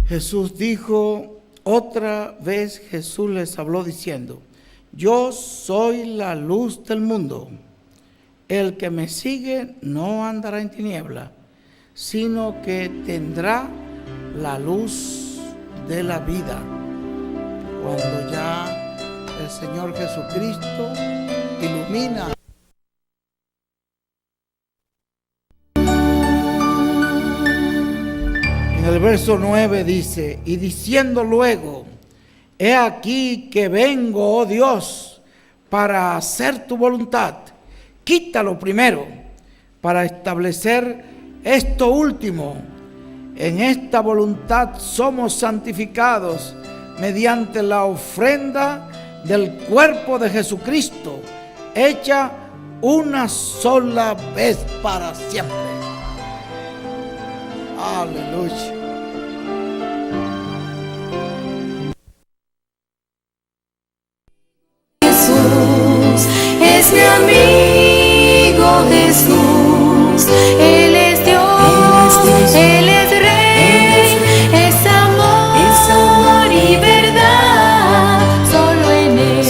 Jesús dijo, otra vez Jesús les habló diciendo, yo soy la luz del mundo. El que me sigue no andará en tiniebla, sino que tendrá la luz de la vida. Cuando ya el Señor Jesucristo ilumina. En el verso 9 dice, y diciendo luego, he aquí que vengo, oh Dios, para hacer tu voluntad. Quítalo primero, para establecer esto último. En esta voluntad somos santificados mediante la ofrenda del cuerpo de Jesucristo, hecha una sola vez para siempre. Aleluya. Jesús es mi amigo, Jesús, Él es Dios, Él es Rey, es amor y verdad. Solo en Él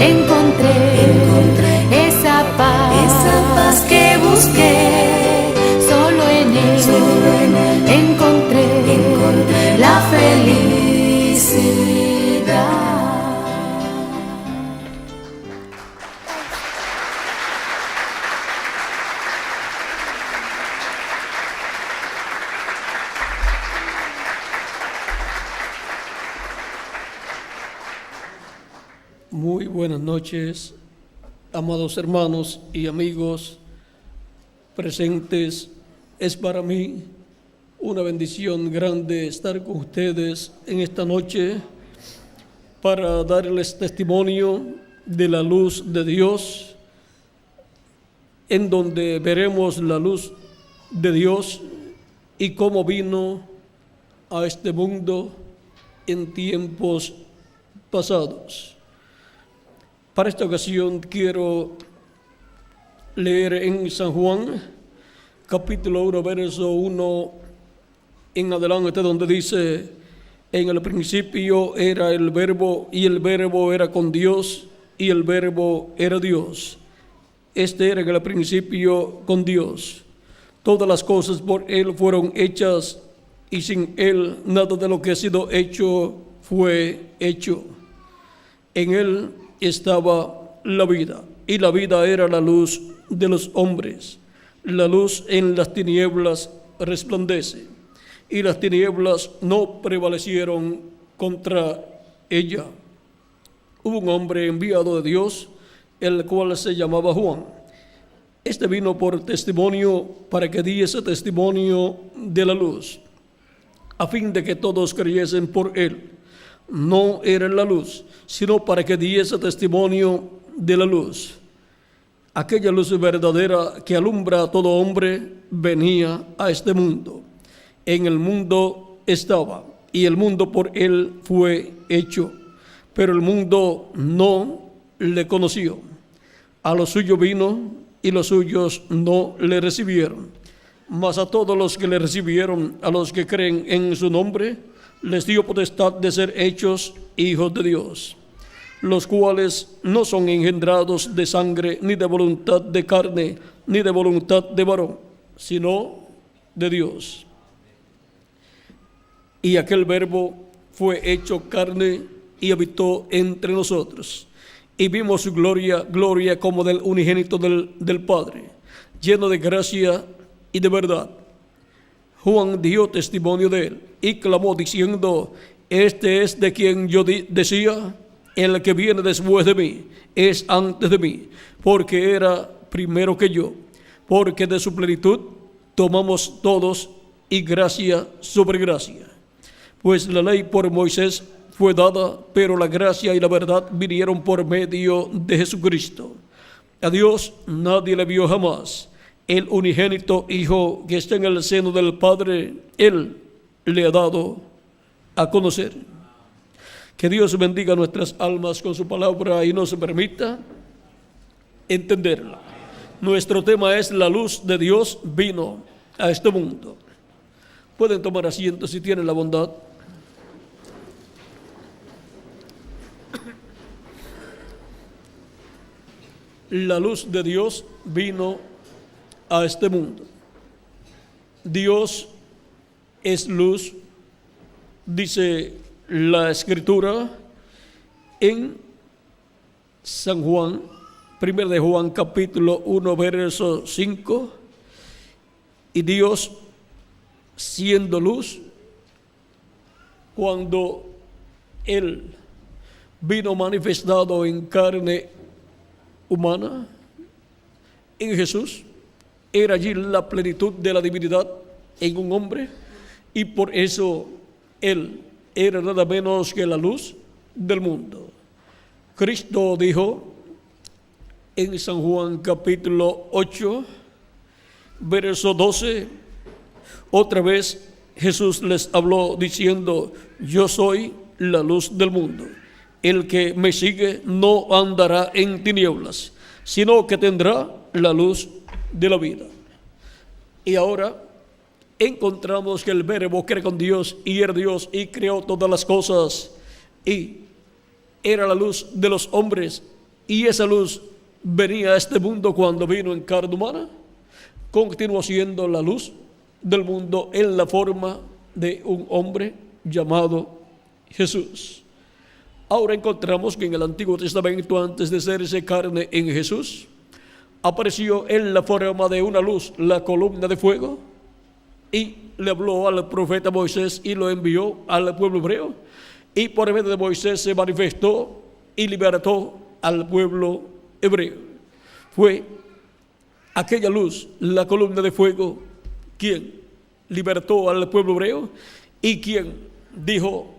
encontré esa paz que busqué. Solo en Él encontré la felicidad. Muy buenas noches, amados hermanos y amigos presentes. Es para mí una bendición grande estar con ustedes en esta noche para darles testimonio de la luz de Dios, en donde veremos la luz de Dios y cómo vino a este mundo en tiempos pasados. Para esta ocasión quiero leer en San Juan, capítulo 1, verso 1 en adelante, donde dice, en el principio era el Verbo, y el Verbo era con Dios, y el Verbo era Dios. Este era en el principio con Dios. Todas las cosas por Él fueron hechas, y sin Él nada de lo que ha sido hecho fue hecho. En Él estaba la vida, y la vida era la luz de los hombres. La luz en las tinieblas resplandece, y las tinieblas no prevalecieron contra ella. Hubo un hombre enviado de Dios, el cual se llamaba Juan. Este vino por testimonio, para que diese testimonio de la luz, a fin de que todos creyesen por él. No era la luz, sino para que diese testimonio de la luz. Aquella luz verdadera que alumbra a todo hombre venía a este mundo. En el mundo estaba, y el mundo por él fue hecho, pero el mundo no le conoció. A los suyos vino, y los suyos no le recibieron. Mas a todos los que le recibieron, a los que creen en su nombre, les dio potestad de ser hechos hijos de Dios, los cuales no son engendrados de sangre, ni de voluntad de carne, ni de voluntad de varón, sino de Dios. Y aquel Verbo fue hecho carne y habitó entre nosotros. Y vimos su gloria, gloria como del unigénito del Padre, lleno de gracia y de verdad. Juan dio testimonio de él y clamó diciendo, este es de quien yo decía, el que viene después de mí es antes de mí, porque era primero que yo, porque de su plenitud tomamos todos, y gracia sobre gracia. Pues la ley por Moisés fue dada, pero la gracia y la verdad vinieron por medio de Jesucristo. A Dios nadie le vio jamás. El unigénito Hijo que está en el seno del Padre, Él le ha dado a conocer. Que Dios bendiga nuestras almas con su palabra y nos permita entenderla. Nuestro tema es la luz de Dios vino a este mundo. Pueden tomar asiento si tienen la bondad. La luz de Dios vino a este mundo. Dios es luz, dice la Escritura en San Juan, 1 de Juan capítulo 1, verso 5, y Dios siendo luz, cuando Él vino manifestado en carne humana, en Jesús, era allí la plenitud de la divinidad en un hombre, y por eso Él era nada menos que la luz del mundo. Cristo dijo en San Juan capítulo 8, verso 12, otra vez Jesús les habló diciendo: yo soy la luz del mundo. El que me sigue no andará en tinieblas, sino que tendrá la luz de la vida. Y ahora encontramos que el Verbo que era con Dios y era Dios y creó todas las cosas y era la luz de los hombres, y esa luz venía a este mundo cuando vino en carne humana. Continuó siendo la luz del mundo en la forma de un hombre llamado Jesús. Ahora encontramos que en el Antiguo Testamento, antes de hacerse carne en Jesús, apareció en la forma de una luz, la columna de fuego, y le habló al profeta Moisés y lo envió al pueblo hebreo, y por medio de Moisés se manifestó y libertó al pueblo hebreo. Fue aquella luz, la columna de fuego, quien libertó al pueblo hebreo y quien dijo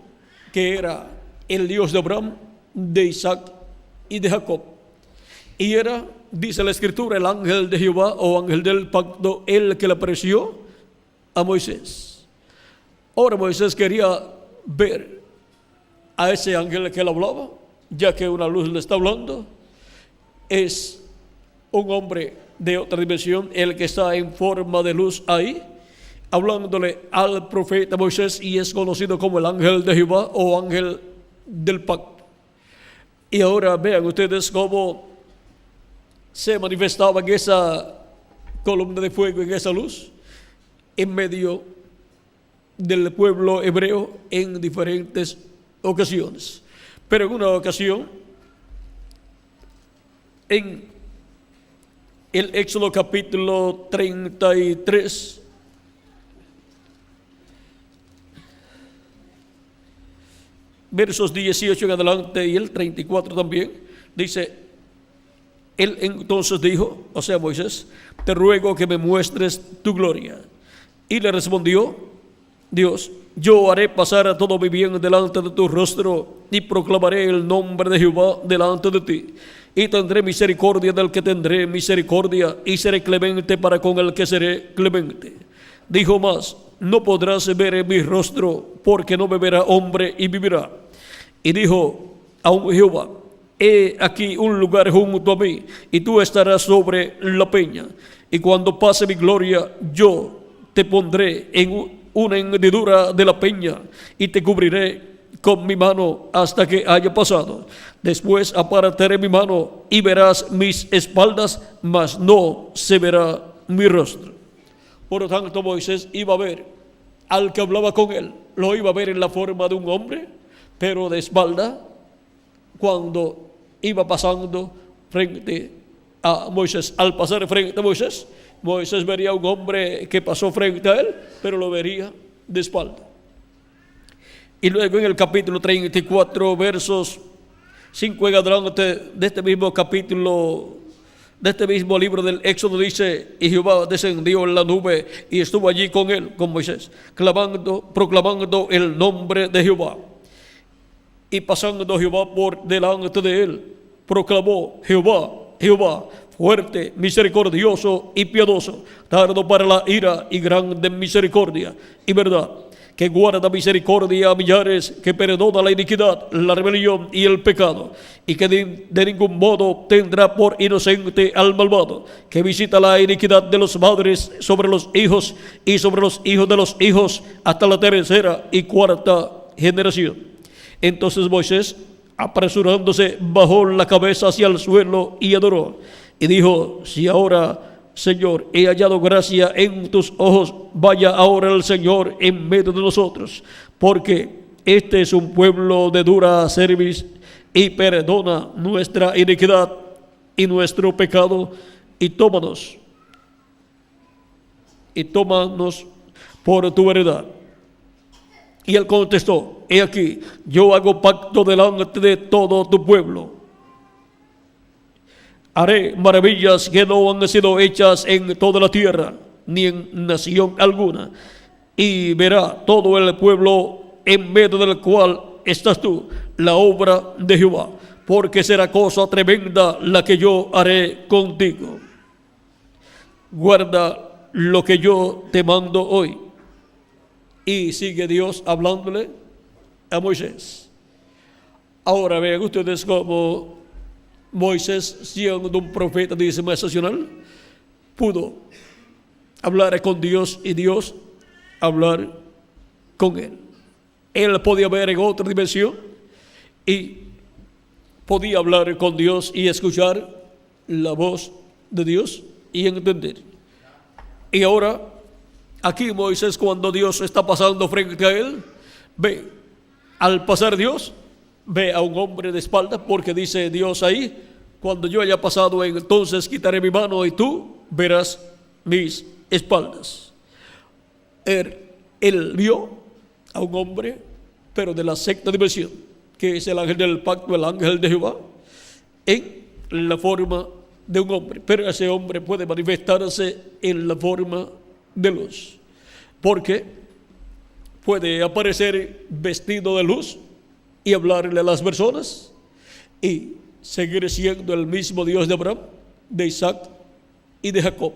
que era el Dios de Abraham, de Isaac y de Jacob. Y era, dice la Escritura, el ángel de Jehová o ángel del pacto, el que le apareció a Moisés. Ahora Moisés quería ver a ese ángel que le hablaba, ya que una luz le está hablando. Es un hombre de otra dimensión, el que está en forma de luz ahí, hablándole al profeta Moisés, y es conocido como el ángel de Jehová o ángel del pacto. Y ahora vean ustedes cómo se manifestaba en esa columna de fuego, en esa luz, en medio del pueblo hebreo en diferentes ocasiones. Pero en una ocasión, en el Éxodo capítulo 33, versos 18 en adelante y el 34 también, dice: él entonces dijo, o sea Moisés, te ruego que me muestres tu gloria. Y le respondió Dios: yo haré pasar a todo mi bien delante de tu rostro, y proclamaré el nombre de Jehová delante de ti. Y tendré misericordia del que tendré misericordia, y seré clemente para con el que seré clemente. Dijo más: no podrás ver mi rostro, porque no me verá hombre y vivirá. Y dijo aún Jehová: he aquí un lugar junto a mí, y tú estarás sobre la peña. Y cuando pase mi gloria, yo te pondré en una hendidura de la peña, y te cubriré con mi mano hasta que haya pasado. Después apartaré mi mano, y verás mis espaldas, mas no se verá mi rostro. Por lo tanto, Moisés iba a ver al que hablaba con él, lo iba a ver en la forma de un hombre, pero de espalda, cuando iba pasando frente a Moisés. Al pasar frente a Moisés, Moisés vería a un hombre que pasó frente a él, pero lo vería de espalda. Y luego en el capítulo 34, versos 5 en adelante de este mismo capítulo, de este mismo libro del Éxodo, dice: y Jehová descendió en la nube y estuvo allí con él, con Moisés, proclamando el nombre de Jehová. Y pasando Jehová por delante de él, proclamó: Jehová, Jehová, fuerte, misericordioso y piadoso, tardo para la ira y grande en misericordia y verdad, que guarda misericordia a millares, que perdona la iniquidad, la rebelión y el pecado, y que de ningún modo tendrá por inocente al malvado, que visita la iniquidad de los padres sobre los hijos y sobre los hijos de los hijos hasta la tercera y cuarta generación. Entonces Moisés, apresurándose, bajó la cabeza hacia el suelo y adoró, y dijo: si ahora, Señor, he hallado gracia en tus ojos, vaya ahora el Señor en medio de nosotros, porque este es un pueblo de dura cerviz, y perdona nuestra iniquidad y nuestro pecado, y tómanos por tu verdad. Y él contestó: he aquí, yo hago pacto delante de todo tu pueblo. Haré maravillas que no han sido hechas en toda la tierra, ni en nación alguna. Y verá todo el pueblo en medio del cual estás tú, la obra de Jehová, porque será cosa tremenda la que yo haré contigo. Guarda lo que yo te mando hoy. Y sigue Dios hablándole a Moisés. Ahora vean ustedes cómo Moisés, siendo un profeta dispensacional, pudo hablar con Dios y Dios hablar con él. Él podía ver en otra dimensión y podía hablar con Dios y escuchar la voz de Dios y entender. Y ahora, aquí Moisés, cuando Dios está pasando frente a él, ve, al pasar Dios, ve a un hombre de espalda, porque dice Dios ahí: cuando yo haya pasado, entonces quitaré mi mano y tú verás mis espaldas. Él vio a un hombre, pero de la sexta dimensión, que es el ángel del pacto, el ángel de Jehová, en la forma de un hombre. Pero ese hombre puede manifestarse en la forma de luz, porque puede aparecer vestido de luz y hablarle a las personas y seguir siendo el mismo Dios de Abraham, de Isaac y de Jacob.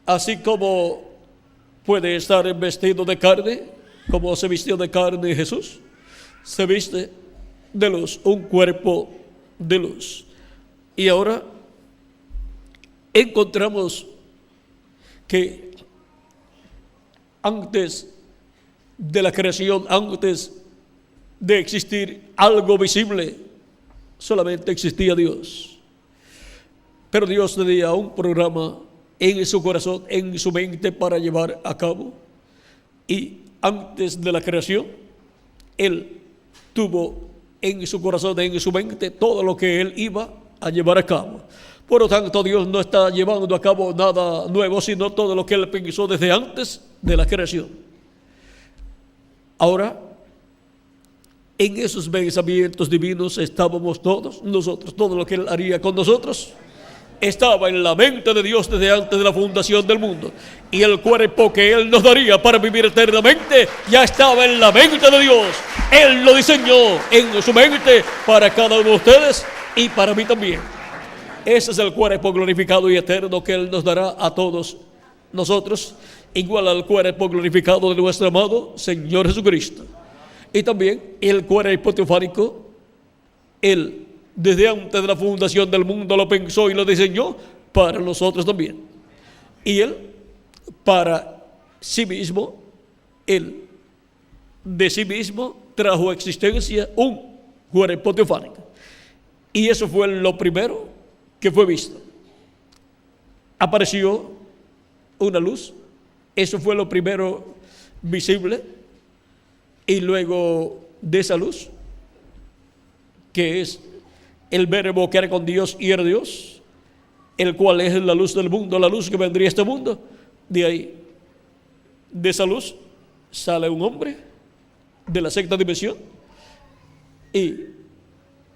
Así como puede estar vestido de carne, como se vistió de carne Jesús, se viste de luz, un cuerpo de luz. Y ahora encontramos que antes de la creación, antes de existir algo visible, solamente existía Dios. Pero Dios tenía un programa en su corazón, en su mente, para llevar a cabo. Y antes de la creación, Él tuvo en su corazón, en su mente, todo lo que Él iba a llevar a cabo. Por lo tanto, Dios no está llevando a cabo nada nuevo, sino todo lo que Él pensó desde antes de la creación. Ahora, en esos pensamientos divinos estábamos todos nosotros. Todo lo que Él haría con nosotros estaba en la mente de Dios desde antes de la fundación del mundo. Y el cuerpo que Él nos daría para vivir eternamente ya estaba en la mente de Dios. Él lo diseñó en su mente para cada uno de ustedes y para mí también. Ese es el cuerpo glorificado y eterno que Él nos dará a todos nosotros, igual al cuerpo glorificado de nuestro amado Señor Jesucristo. Y también el cuerpo teofánico, Él desde antes de la fundación del mundo lo pensó y lo diseñó para nosotros también. Y Él, para sí mismo, Él de sí mismo trajo a existencia un cuerpo teofánico. Y eso fue lo primero que fue visto. Apareció una luz, eso fue lo primero visible. Y luego de esa luz, que es el verbo que era con Dios y era Dios, el cual es la luz del mundo, la luz que vendría a este mundo, de ahí, de esa luz, sale un hombre de la sexta dimensión, y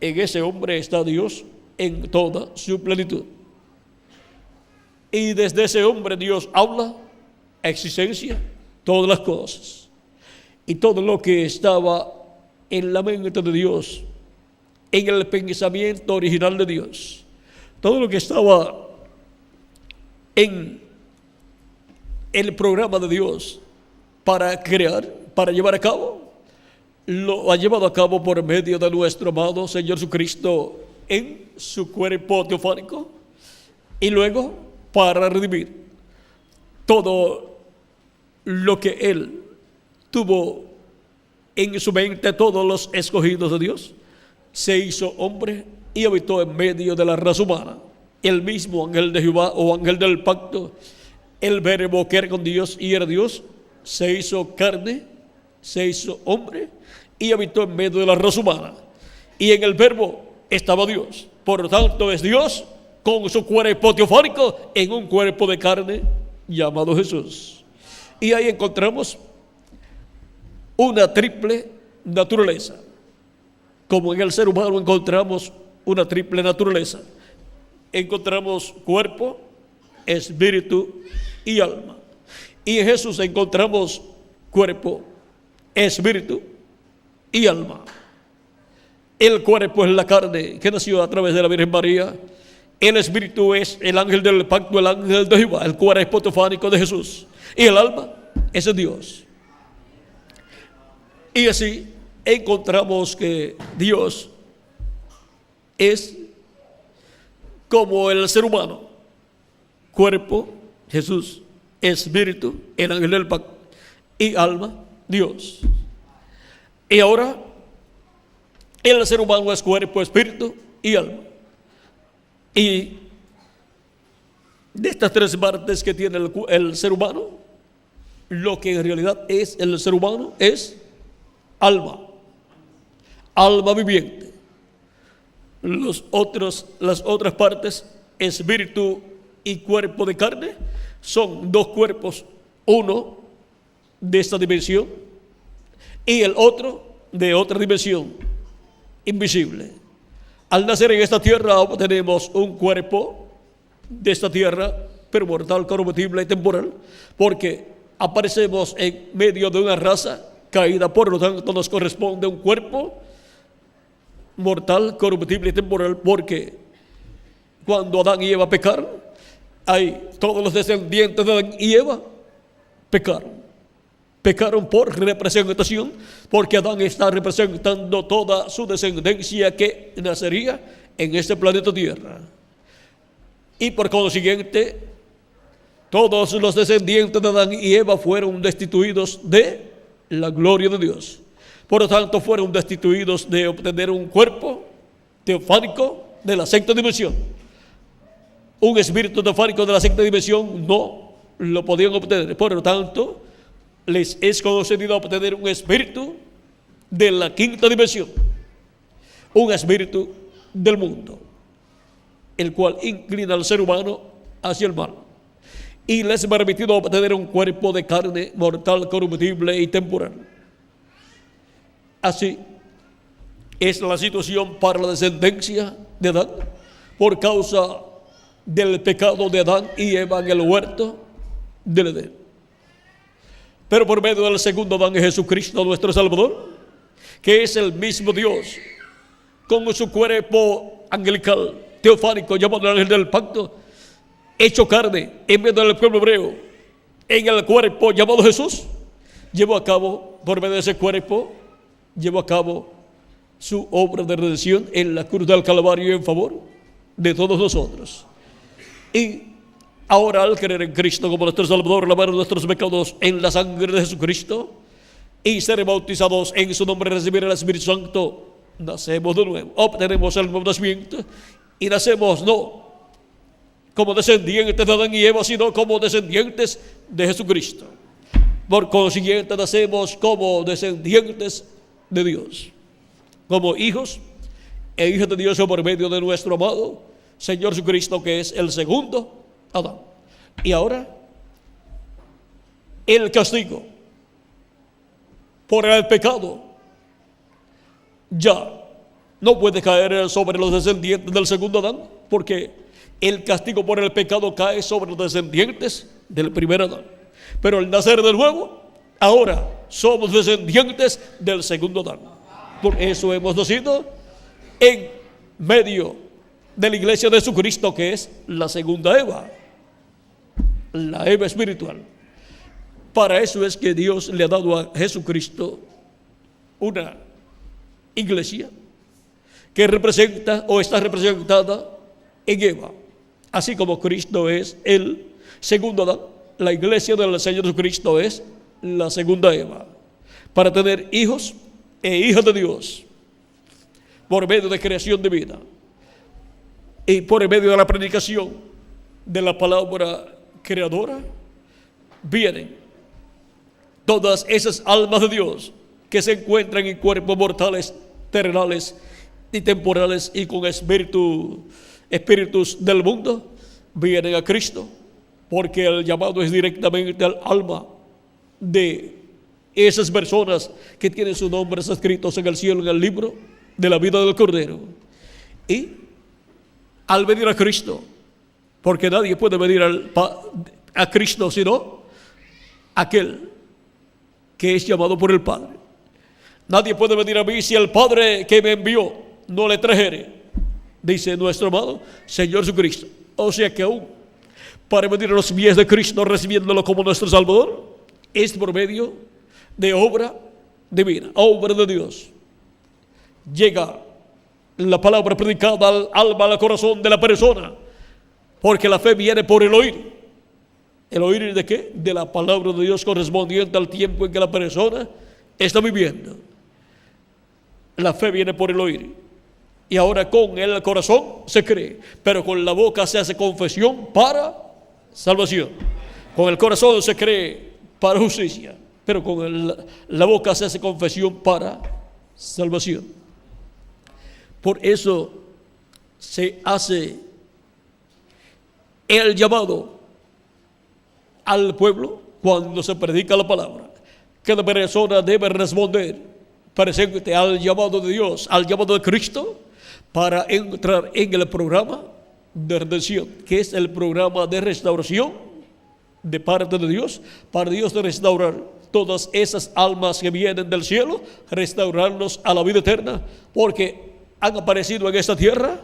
en ese hombre está Dios en toda su plenitud. Y desde ese hombre Dios habla a existencia todas las cosas. Y todo lo que estaba en la mente de Dios, en el pensamiento original de Dios, todo lo que estaba en el programa de Dios para crear, para llevar a cabo, lo ha llevado a cabo por medio de nuestro amado Señor Jesucristo en su cuerpo teofánico, y luego para redimir todo lo que Él tuvo en su mente, todos los escogidos de Dios. Se hizo hombre y habitó en medio de la raza humana. El mismo ángel de Jehová, o ángel del pacto, el verbo que era con Dios y era Dios, se hizo carne, se hizo hombre y habitó en medio de la raza humana. Y en el verbo estaba Dios. Por lo tanto, es Dios con su cuerpo teofánico en un cuerpo de carne llamado Jesús. Y ahí encontramos una triple naturaleza. Como en el ser humano encontramos una triple naturaleza. Encontramos cuerpo, espíritu y alma. Y en Jesús encontramos cuerpo, espíritu y alma. El cuerpo es la carne que nació a través de la Virgen María. El espíritu es el ángel del pacto, el ángel de Jehová, el cuerpo teofánico de Jesús. Y el alma es Dios. Y así encontramos que Dios es como el ser humano: cuerpo, Jesús; espíritu, el ángel del pacto; y alma, Dios. Y ahora el ser humano es cuerpo, espíritu y alma. Y de estas tres partes que tiene el ser humano, lo que en realidad es el ser humano es alma, alma viviente. Las otras partes, espíritu y cuerpo de carne, son dos cuerpos, uno de esta dimensión y el otro de otra dimensión invisible. Al nacer en esta tierra tenemos un cuerpo de esta tierra, pero mortal, corruptible y temporal, porque aparecemos en medio de una raza caída. Por lo tanto, nos corresponde un cuerpo mortal, corruptible y temporal, porque cuando Adán y Eva pecaron, todos los descendientes de Adán y Eva pecaron por representación, porque Adán está representando toda su descendencia que nacería en este planeta Tierra. Y por consiguiente, todos los descendientes de Adán y Eva fueron destituidos de la gloria de Dios. Por lo tanto, fueron destituidos de obtener un cuerpo teofánico de la sexta dimensión. Un espíritu teofánico de la sexta dimensión no lo podían obtener. Por lo tanto, les es concedido obtener un espíritu de la quinta dimensión, un espíritu del mundo, el cual inclina al ser humano hacia el mal. Y les es permitido obtener un cuerpo de carne mortal, corruptible y temporal. Así es la situación para la descendencia de Adán, por causa del pecado de Adán y Eva en el huerto del Edén. Pero por medio del segundo Adán, Jesucristo nuestro Salvador, que es el mismo Dios, con su cuerpo angelical, teofánico, llamado el ángel del pacto, hecho carne en medio del pueblo hebreo, en el cuerpo llamado Jesús, llevó a cabo, por medio de ese cuerpo, llevó a cabo su obra de redención en la cruz del Calvario en favor de todos nosotros. Y ahora, al creer en Cristo como nuestro Salvador, lavar nuestros pecados en la sangre de Jesucristo y ser bautizados en su nombre, recibir el Espíritu Santo, nacemos de nuevo, obtenemos el nuevo nacimiento y nacemos no como descendientes de Adán y Eva, sino como descendientes de Jesucristo. Por consiguiente, nacemos como descendientes de Dios, como hijos e hijas de Dios por medio de nuestro amado Señor Jesucristo, que es el segundo Adán. Y ahora, el castigo por el pecado ya no puede caer sobre los descendientes del segundo Adán, porque el castigo por el pecado cae sobre los descendientes del primer Adán. Pero al nacer de nuevo, ahora somos descendientes del segundo Adán. Por eso hemos nacido en medio de la iglesia de Jesucristo, que es la segunda Eva, la Eva espiritual. Para eso es que Dios le ha dado a Jesucristo una iglesia que representa o está representada en Eva. Así como Cristo es el segundo Adán, la iglesia del Señor Jesucristo es la segunda Eva, para tener hijos e hijas de Dios por medio de creación divina y por medio de la predicación de la palabra creadora. Vienen todas esas almas de Dios que se encuentran en cuerpos mortales, terrenales y temporales y con espíritus del mundo, vienen a Cristo, porque el llamado es directamente al alma de esas personas que tienen sus nombres escritos en el cielo, en el libro de la vida del Cordero. Y al venir a Cristo, porque nadie puede venir a Cristo sino aquel que es llamado por el Padre. Nadie puede venir a mí si el Padre que me envió no le trajere, dice nuestro amado Señor Jesucristo. O sea que aún para venir a los pies de Cristo, recibiéndolo como nuestro Salvador, es por medio de obra divina, obra de Dios. Llega la palabra predicada al alma, al corazón de la persona, porque la fe viene por el oír. ¿El oír de qué? De la palabra de Dios correspondiente al tiempo en que la persona está viviendo. La fe viene por el oír. Y ahora con el corazón se cree, pero con la boca se hace confesión para salvación. Con el corazón se cree para justicia, pero con la boca se hace confesión para salvación. Por eso se hace el llamado al pueblo cuando se predica la palabra. Cada persona debe responder presente al llamado de Dios, al llamado de Cristo, para entrar en el programa de redención, que es el programa de restauración de parte de Dios, para Dios de restaurar todas esas almas que vienen del cielo, restaurarlos a la vida eterna, porque han aparecido en esta tierra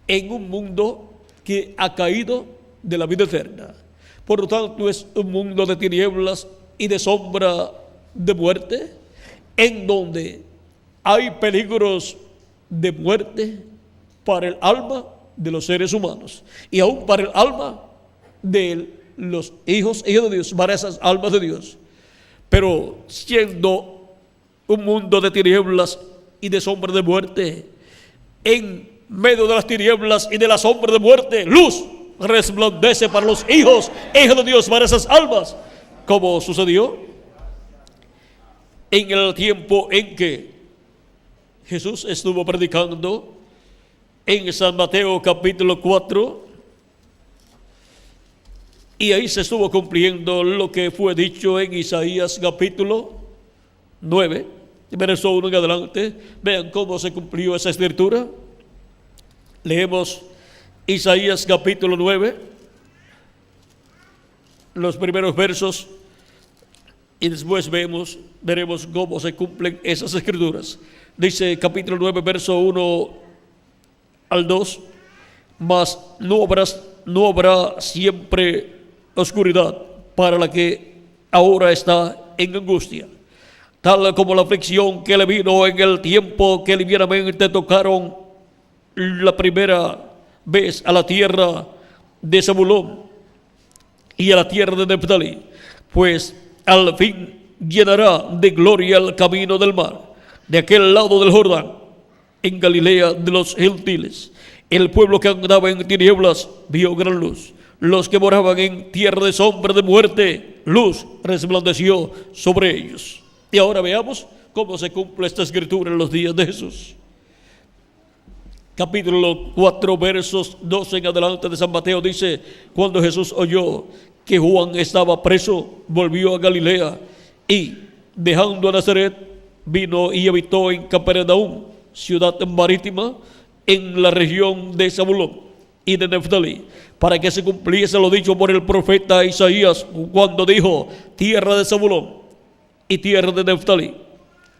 en un mundo que ha caído de la vida eterna. Por lo tanto, es un mundo de tinieblas y de sombra de muerte, en donde hay peligros de muerte para el alma de los seres humanos y aún para el alma de los hijos de Dios, para esas almas de Dios. Pero siendo un mundo de tinieblas y de sombra de muerte, en medio de las tinieblas y de la sombra de muerte, luz resplandece para los hijos de Dios, para esas almas, como sucedió en el tiempo en que Jesús estuvo predicando en San Mateo capítulo 4, y ahí se estuvo cumpliendo lo que fue dicho en Isaías capítulo 9, verso 1 en adelante. Vean cómo se cumplió esa escritura. Leemos Isaías capítulo 9, los primeros versos, y después veremos cómo se cumplen esas escrituras. Dice capítulo 9, verso 1 al 2, mas no habrá siempre oscuridad para la que ahora está en angustia, tal como la aflicción que le vino en el tiempo que livianamente tocaron la primera vez a la tierra de Zabulón y a la tierra de Neftalí, pues al fin llenará de gloria el camino del mar, de aquel lado del Jordán, en Galilea de los gentiles. El pueblo que andaba en tinieblas vio gran luz. Los que moraban en tierra de sombra de muerte, luz resplandeció sobre ellos. Y ahora veamos cómo se cumple esta escritura en los días de Jesús. Capítulo 4, versos 12 en adelante de San Mateo dice: cuando Jesús oyó que Juan estaba preso, volvió a Galilea y, dejando a Nazaret, vino y habitó en Capernaum, ciudad marítima, en la región de Zabulón y de Neftalí, para que se cumpliese lo dicho por el profeta Isaías, cuando dijo: tierra de Zabulón y tierra de Neftalí,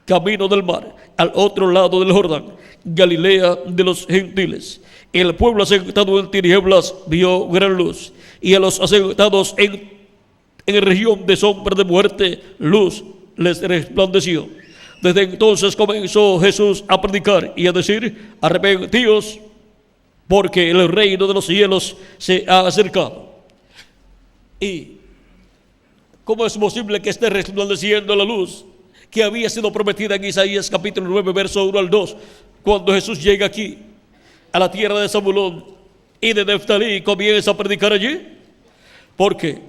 camino del mar, al otro lado del Jordán, Galilea de los gentiles. El pueblo asentado en tinieblas vio gran luz, y a los asentados en En región de sombra de muerte, luz les resplandeció. Desde entonces comenzó Jesús a predicar y a decir: arrepentíos, porque el reino de los cielos se ha acercado. ¿Y cómo es posible que esté resplandeciendo la luz que había sido prometida en Isaías capítulo 9, verso 1 al 2, cuando Jesús llega aquí a la tierra de Zabulón y de Neftalí y comienza a predicar allí? Porque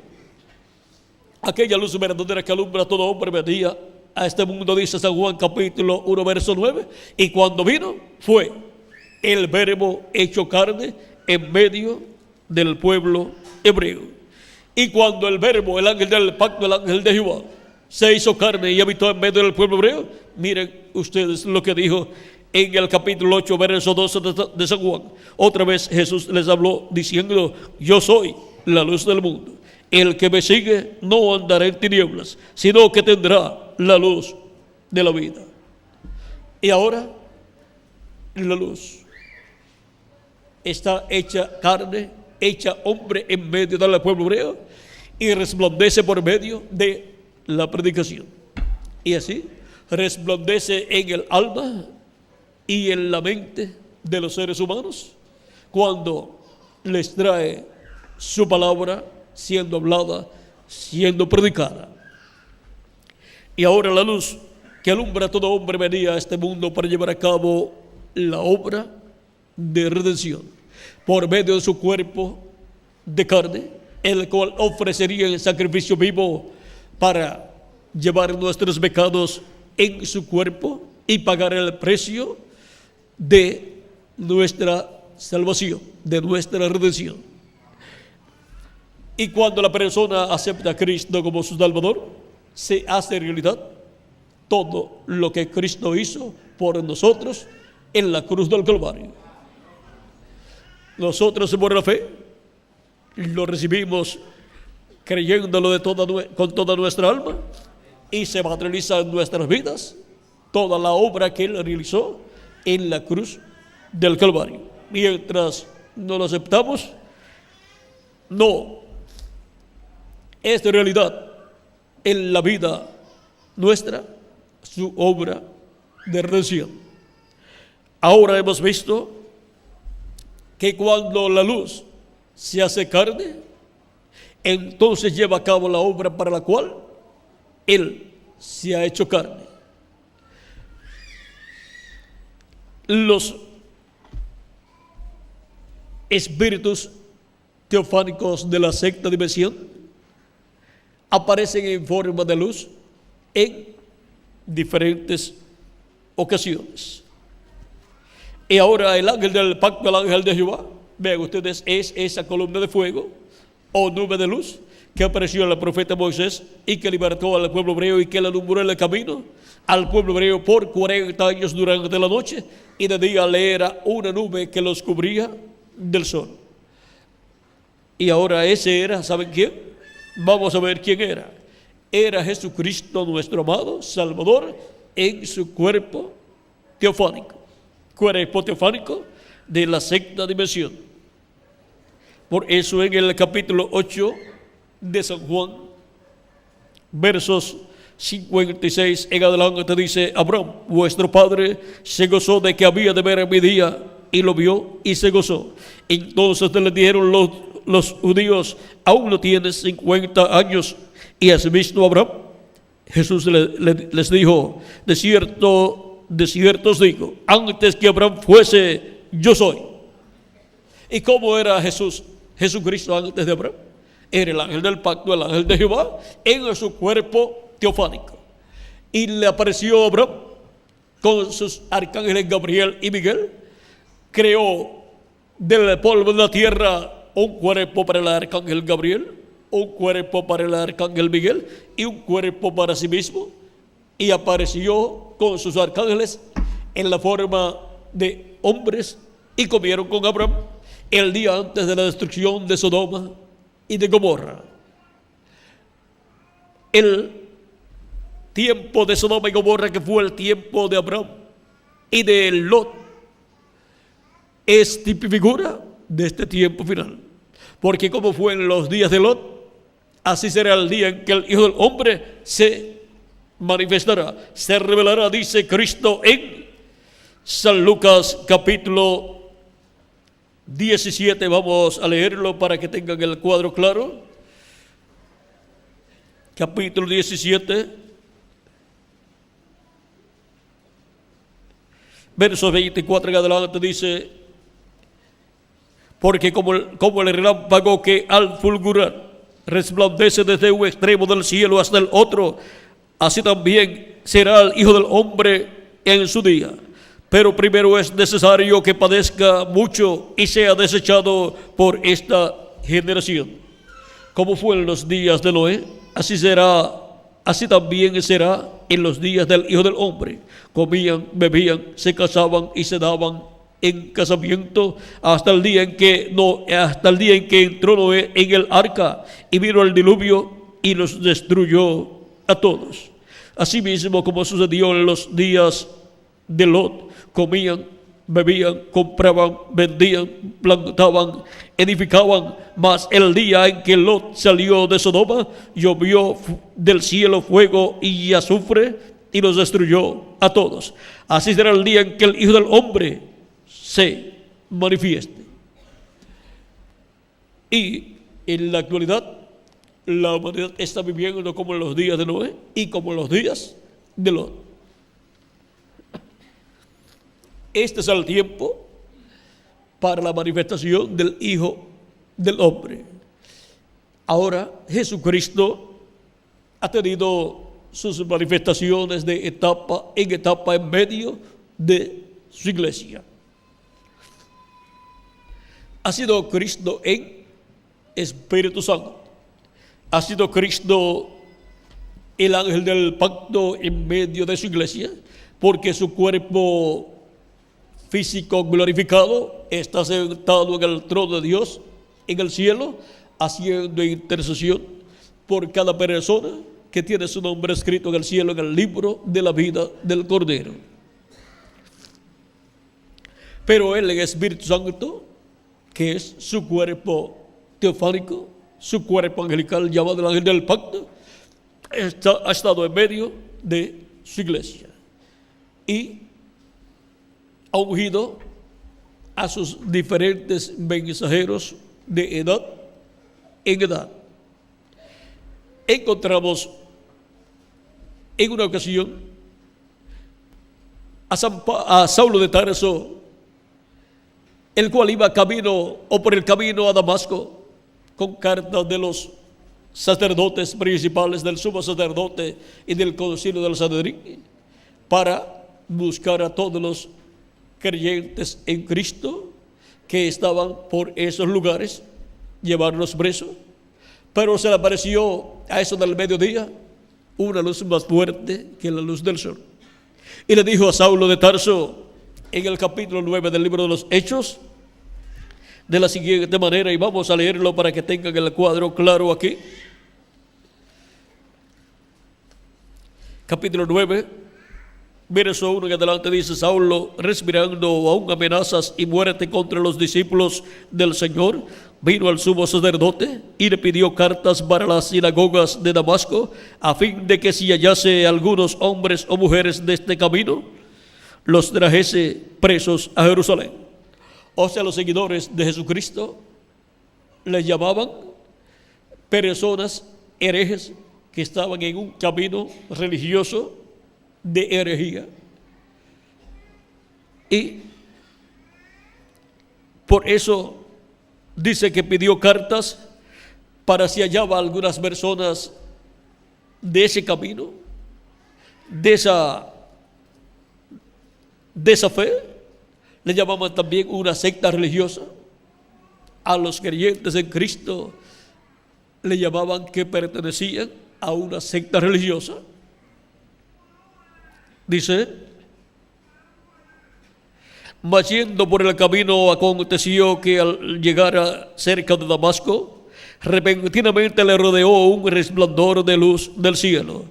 aquella luz verdadera que alumbra a todo hombre venía a este mundo, dice San Juan capítulo 1, verso 9, y cuando vino fue el Verbo hecho carne en medio del pueblo hebreo. Y cuando el Verbo, el ángel del pacto, el ángel de Jehová, se hizo carne y habitó en medio del pueblo hebreo, miren ustedes lo que dijo en el capítulo 8, verso 12 de San Juan. Otra vez Jesús les habló diciendo: yo soy la luz del mundo. El que me sigue no andará en tinieblas, sino que tendrá la luz de la vida. Y ahora la luz está hecha carne, hecha hombre en medio del pueblo hebreo, y resplandece por medio de la predicación. Y así resplandece en el alma y en la mente de los seres humanos cuando les trae su palabra siendo hablada, siendo predicada. Y ahora la luz que alumbra a todo hombre venía a este mundo para llevar a cabo la obra de redención por medio de su cuerpo de carne, el cual ofrecería el sacrificio vivo para llevar nuestros pecados en su cuerpo y pagar el precio de nuestra salvación, de nuestra redención. Y cuando la persona acepta a Cristo como su Salvador, se hace realidad todo lo que Cristo hizo por nosotros en la cruz del Calvario. Nosotros por la fe lo recibimos creyéndolo con toda nuestra alma, y se materializa en nuestras vidas toda la obra que Él realizó en la cruz del Calvario. Mientras no lo aceptamos, no es realidad en la vida nuestra su obra de redención. Ahora hemos visto que cuando la luz se hace carne, entonces lleva a cabo la obra para la cual Él se ha hecho carne. Los espíritus teofánicos de la sexta dimensión aparecen en forma de luz en diferentes ocasiones. Y ahora el ángel del pacto, el ángel de Jehová, vean ustedes, es esa columna de fuego o nube de luz que apareció al profeta Moisés y que libertó al pueblo hebreo y que le alumbró el camino al pueblo hebreo por 40 años durante la noche, y de día le era una nube que los cubría del sol. Y ahora ese era, ¿saben quién? Vamos a ver quién era. Era Jesucristo, nuestro amado Salvador, en su cuerpo teofánico de la sexta dimensión. Por eso en el capítulo 8 de San Juan, versos 56 en adelante, dice: Abraham, vuestro padre, se gozó de que había de ver mi día, y lo vio y se gozó. Entonces le dijeron los judíos: aún no tienes 50 años y has visto a Abraham. Jesús les dijo: de cierto os digo, antes que Abraham fuese, yo soy. ¿Y cómo era Jesucristo antes de Abraham? Era el ángel del pacto, el ángel de Jehová, en su cuerpo teofánico. Y le apareció a Abraham con sus arcángeles Gabriel y Miguel. Creó del polvo de la tierra un cuerpo para el arcángel Gabriel, un cuerpo para el arcángel Miguel y un cuerpo para sí mismo. Y apareció con sus arcángeles en la forma de hombres y comieron con Abraham el día antes de la destrucción de Sodoma y de Gomorra. El tiempo de Sodoma y Gomorra, que fue el tiempo de Abraham y de Lot, es tipo y figura de este tiempo final. Porque como fue en los días de Lot, así será el día en que el Hijo del Hombre se manifestará, se revelará, dice Cristo en San Lucas capítulo 17. Vamos a leerlo para que tengan el cuadro claro. Capítulo 17, verso 24 en adelante, dice: porque como el relámpago que al fulgurar resplandece desde un extremo del cielo hasta el otro, así también será el Hijo del Hombre en su día. Pero primero es necesario que padezca mucho y sea desechado por esta generación. Como fue en los días de Noé, así también será en los días del Hijo del Hombre. Comían, bebían, se casaban y se daban en casamiento hasta el día en que entró Noé en el arca y vino el diluvio y los destruyó a todos. Asimismo, como sucedió en los días de Lot, comían, bebían, compraban, vendían, plantaban, edificaban, mas el día en que Lot salió de Sodoma, llovió del cielo fuego y azufre y los destruyó a todos. Así será el día en que el Hijo del Hombre se manifieste. Y en la actualidad, la humanidad está viviendo como en los días de Noé y como en los días de Lot. Este es el tiempo para la manifestación del Hijo del Hombre. Ahora Jesucristo ha tenido sus manifestaciones de etapa en etapa en medio de su iglesia. Ha sido Cristo en Espíritu Santo. Ha sido Cristo el ángel del pacto en medio de su iglesia, porque su cuerpo físico glorificado está sentado en el trono de Dios en el cielo, haciendo intercesión por cada persona que tiene su nombre escrito en el cielo, en el libro de la vida del Cordero. Pero Él, el Espíritu Santo, que es su cuerpo teofánico, su cuerpo angelical llamado el ángel del pacto, ha estado en medio de su iglesia y ha ungido a sus diferentes mensajeros de edad en edad. Encontramos en una ocasión a Saulo de Tarso, el cual iba por el camino a Damasco con cartas de los sacerdotes principales, del sumo sacerdote y del concilio del Sanedrín, para buscar a todos los creyentes en Cristo que estaban por esos lugares, llevarlos presos. Pero se le apareció a eso del mediodía una luz más fuerte que la luz del sol, y le dijo a Saulo de Tarso en el capítulo 9 del libro de los Hechos de la siguiente manera, y vamos a leerlo para que tengan el cuadro claro aquí. Capítulo 9, verso 1 en adelante, dice: Saulo, respirando aún amenazas y muerte contra los discípulos del Señor, vino al sumo sacerdote y le pidió cartas para las sinagogas de Damasco, a fin de que si hallase algunos hombres o mujeres de este camino, los trajese presos a Jerusalén. O sea, los seguidores de Jesucristo les llamaban personas herejes que estaban en un camino religioso de herejía. Y por eso dice que pidió cartas para si hallaba algunas personas de ese camino, de esa fe. Le llamaban también una secta religiosa. A los creyentes en Cristo le llamaban que pertenecían a una secta religiosa. Dice: mas yendo por el camino, aconteció que al llegar cerca de Damasco, repentinamente le rodeó un resplandor de luz del cielo,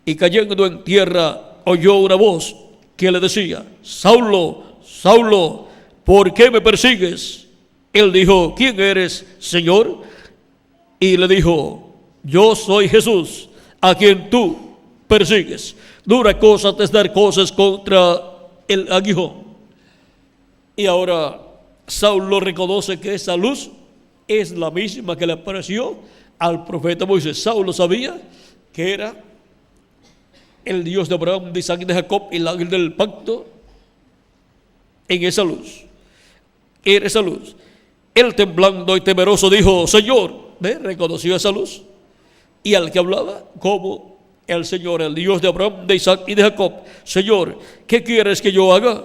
y cayendo en tierra oyó una voz que le decía: Saulo, Saulo, ¿por qué me persigues? Él dijo: ¿quién eres, Señor? Y le dijo: yo soy Jesús, a quien tú persigues. Dura cosa es dar cosas contra el aguijón. Y ahora Saulo reconoce que esa luz es la misma que le apareció al profeta Moisés. Saulo sabía que era el Dios de Abraham, de Isaac y de Jacob, el ángel del pacto, en esa luz. Era esa luz. Él, temblando y temeroso, dijo: Señor. ¿Ve? Reconoció esa luz. Y al que hablaba como el Señor, el Dios de Abraham, de Isaac y de Jacob: Señor, ¿qué quieres que yo haga?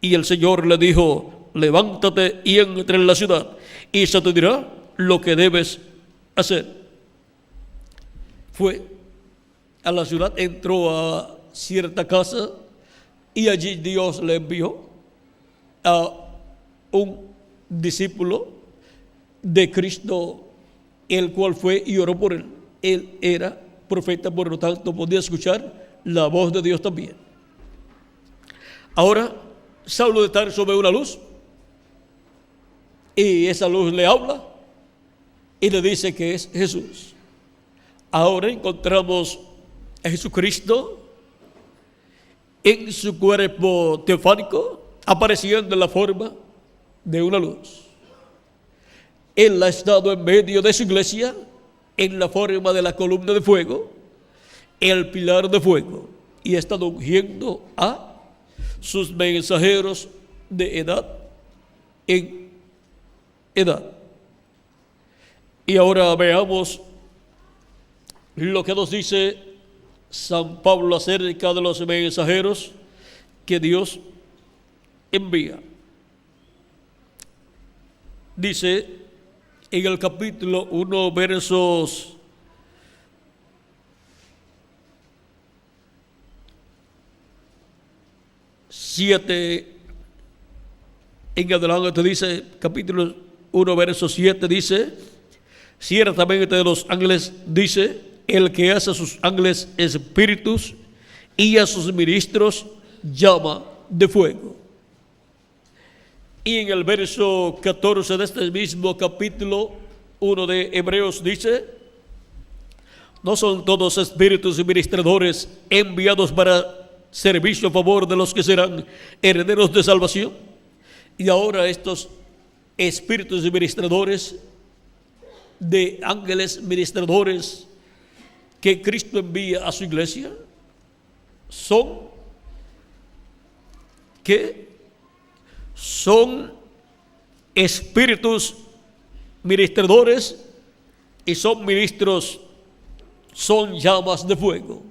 Y el Señor le dijo: levántate y entra en la ciudad, y se te dirá lo que debes hacer. Fue a la ciudad, entró a cierta casa, y allí Dios le envió a un discípulo de Cristo, el cual fue y oró por él. Él era profeta, por lo tanto podía escuchar la voz de Dios también. Ahora Saulo de Tarso ve una luz, y esa luz le habla y le dice que es Jesús. Ahora encontramos a Jesucristo en su cuerpo teofánico, apareciendo en la forma de una luz. Él ha estado en medio de su iglesia en la forma de la columna de fuego, el pilar de fuego, y ha estado ungiendo a sus mensajeros de edad en edad. Y ahora veamos lo que nos dice San Pablo acerca de los mensajeros que Dios envía. Dice en el capítulo 1, versos 7 en adelante, dice, capítulo 1, verso 7, dice: ciertamente de los ángeles, dice, el que hace a sus ángeles espíritus y a sus ministros llama de fuego. Y en el verso 14 de este mismo capítulo 1 de Hebreos dice: no son todos espíritus y ministradores enviados para servicio a favor de los que serán herederos de salvación. Y ahora estos espíritus y ministradores, de ángeles ministradores que Cristo envía a su iglesia, son espíritus ministradores, y son ministros, son llamas de fuego.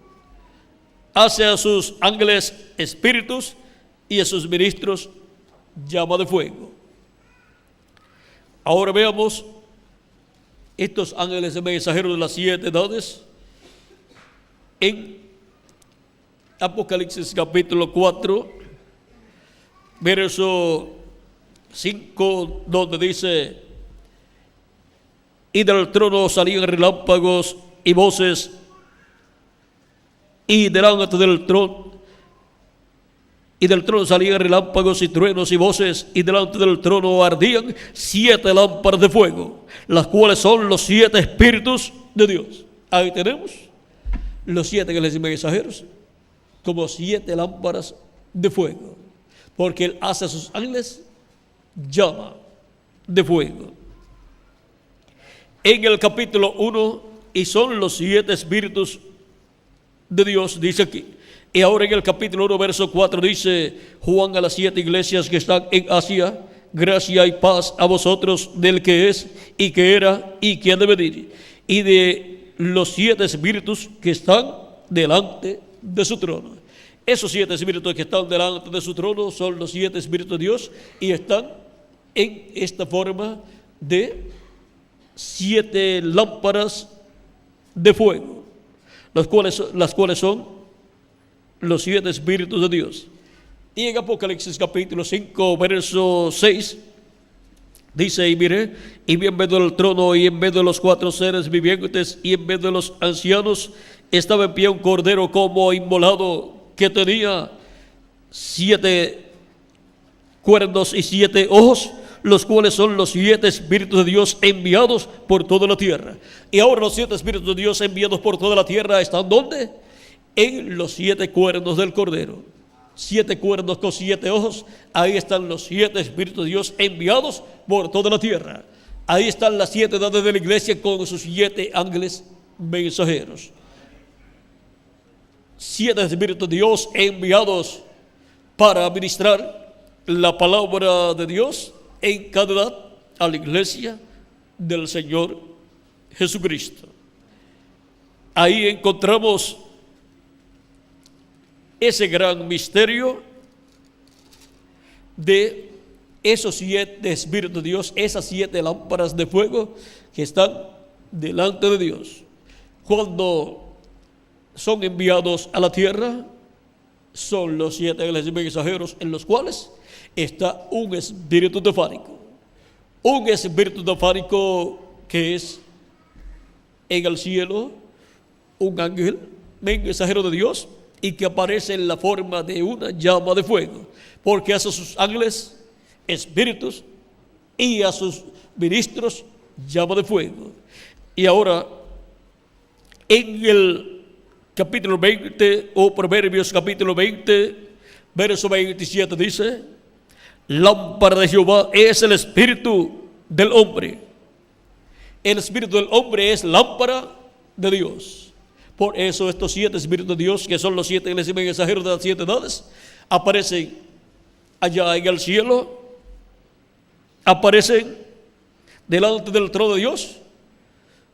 Hace a sus ángeles espíritus y a sus ministros llama de fuego. Ahora veamos estos ángeles mensajeros de las 7 edades en Apocalipsis capítulo 4, verso 5, donde dice: y del trono salían relámpagos y voces, y delante del trono, y del trono salían relámpagos y truenos y voces, y delante del trono ardían 7 lámparas de fuego, las cuales son los 7 espíritus de Dios. Ahí tenemos los 7 ángeles mensajeros como 7 lámparas de fuego, porque Él hace a sus ángeles llama de fuego. En el capítulo 1, y son los 7 espíritus de Dios, dice aquí. Y ahora en el capítulo 1, verso 4 dice: Juan a las 7 iglesias que están en Asia, gracia y paz a vosotros del que es, y que era, y que ha de venir, y de los 7 espíritus que están delante de su trono. Esos 7 espíritus que están delante de su trono son los 7 espíritus de Dios, y están en esta forma de 7 lámparas de fuego, las cuales son los 7 espíritus de Dios. Y en Apocalipsis capítulo 5, verso 6 dice: y miré, y vi en medio del trono, y en medio de los 4 seres vivientes, y en medio de los ancianos, estaba en pie un cordero como inmolado, que tenía 7 cuernos y 7 ojos, los cuales son los 7 espíritus de Dios enviados por toda la tierra. Y ahora los 7 espíritus de Dios enviados por toda la tierra están ¿dónde? En los 7 cuernos del Cordero. 7 cuernos con 7 ojos. Ahí están los 7 espíritus de Dios enviados por toda la tierra. Ahí están las 7 edades de la iglesia con sus 7 ángeles mensajeros. 7 espíritus de Dios enviados para administrar la palabra de Dios en cada edad a la iglesia del Señor Jesucristo. Ahí encontramos ese gran misterio de esos 7 espíritus de Dios, esas 7 lámparas de fuego que están delante de Dios. Cuando son enviados a la tierra, son los 7 ángeles mensajeros en los cuales está un espíritu teofánico. Un espíritu teofánico que es en el cielo un ángel mensajero de Dios y que aparece en la forma de una llama de fuego, porque hace a sus ángeles espíritus y a sus ministros llama de fuego. Y ahora en el capítulo 20 o Proverbios capítulo 20 verso 27 dice: lámpara de Jehová es el espíritu del hombre. El espíritu del hombre es lámpara de Dios. Por eso estos 7 espíritus de Dios, que son los 7 mensajeros de las 7 edades, aparecen allá en el cielo, aparecen delante del trono de Dios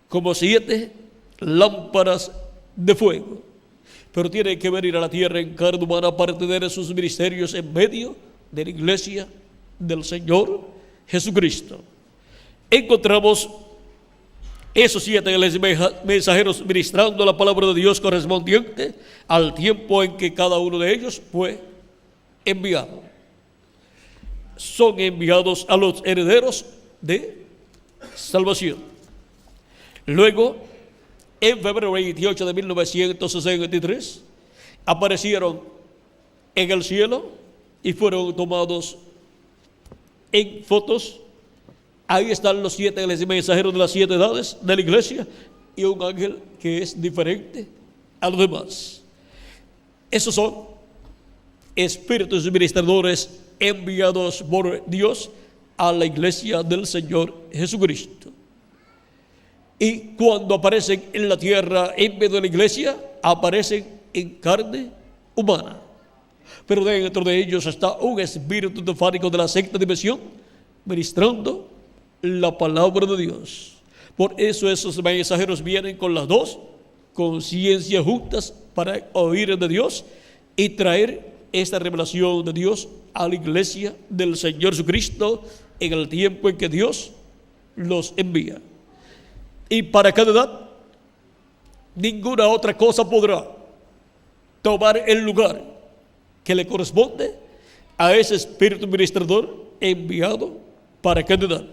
como 7 lámparas de fuego. Pero tienen que venir a la tierra en carne humana para tener sus ministerios en medio de la iglesia del Señor Jesucristo. Encontramos esos 7 mensajeros ministrando la palabra de Dios correspondiente al tiempo en que cada uno de ellos fue enviado. Son enviados a los herederos de salvación. Luego, en febrero 28 de 1963, aparecieron en el cielo y fueron tomados en fotos. Ahí están los 7 mensajeros de las 7 edades de la iglesia y un ángel que es diferente a los demás. Esos son espíritus ministradores enviados por Dios a la iglesia del Señor Jesucristo. Y cuando aparecen en la tierra en medio de la iglesia, aparecen en carne humana. Pero dentro de ellos está un espíritu teofánico de la sexta dimensión ministrando la palabra de Dios. Por eso esos mensajeros vienen con las 2 conciencias juntas para oír de Dios y traer esta revelación de Dios a la iglesia del Señor Jesucristo en el tiempo en que Dios los envía. Y para cada edad, ninguna otra cosa podrá tomar el lugar que le corresponde a ese espíritu ministrador enviado para cada edad.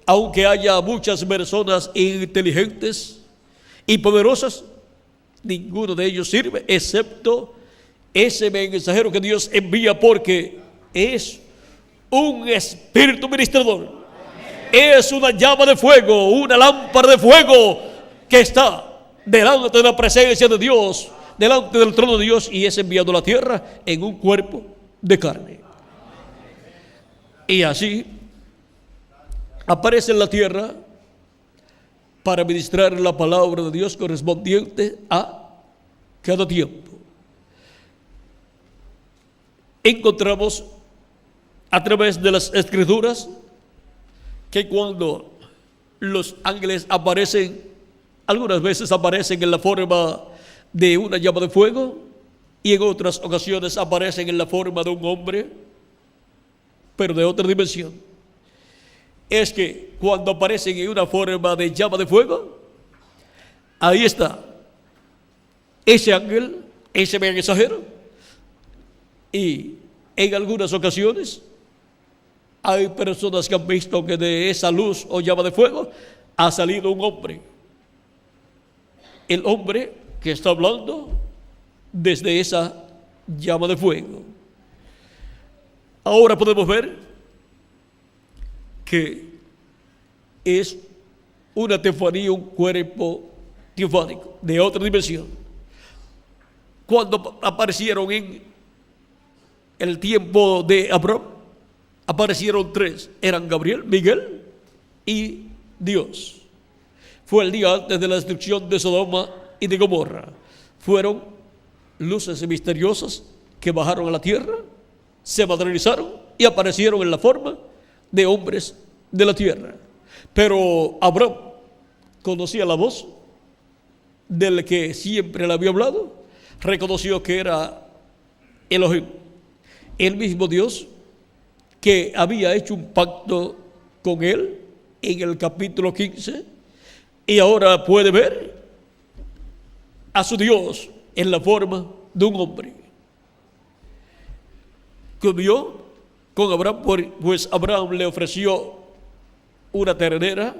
Aunque haya muchas personas inteligentes y poderosas, ninguno de ellos sirve, excepto ese mensajero que Dios envía, porque es un espíritu ministrador. Es una llama de fuego, una lámpara de fuego que está delante de la presencia de Dios, delante del trono de Dios, y es enviado a la tierra en un cuerpo de carne. Y así aparece en la tierra para ministrar la palabra de Dios correspondiente a cada tiempo. Encontramos a través de las Escrituras que cuando los ángeles aparecen, algunas veces aparecen en la forma de una llama de fuego y en otras ocasiones aparecen en la forma de un hombre, pero de otra dimensión. Es que cuando aparecen en una forma de llama de fuego, ahí está ese ángel, ese mensajero, y en algunas ocasiones hay personas que han visto que de esa luz o llama de fuego ha salido un hombre. El hombre que está hablando desde esa llama de fuego. Ahora podemos ver que es una teofanía, un cuerpo teofánico de otra dimensión. Cuando aparecieron en el tiempo de Abraham, aparecieron tres, eran Gabriel, Miguel y Dios. Fue el día antes de la destrucción de Sodoma y de Gomorra. Fueron luces misteriosas que bajaron a la tierra, se materializaron y aparecieron en la forma de hombres de la tierra. Pero Abraham conocía la voz del que siempre le había hablado, reconoció que era Elohim, el mismo Dios que había hecho un pacto con él en el capítulo 15, y ahora puede ver a su Dios en la forma de un hombre. Comió con Abraham, pues Abraham le ofreció una ternera,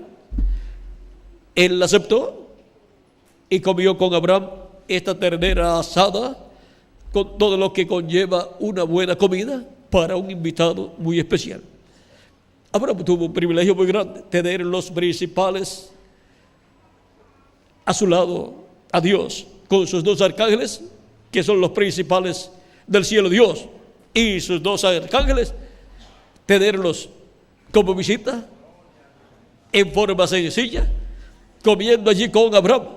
él la aceptó y comió con Abraham esta ternera asada con todo lo que conlleva una buena comida para un invitado muy especial. Abraham tuvo un privilegio muy grande, tener los principales a su lado, a Dios, con sus dos arcángeles, que son los principales del cielo, Dios y sus dos arcángeles, tenerlos como visita, en forma sencilla, comiendo allí con Abraham.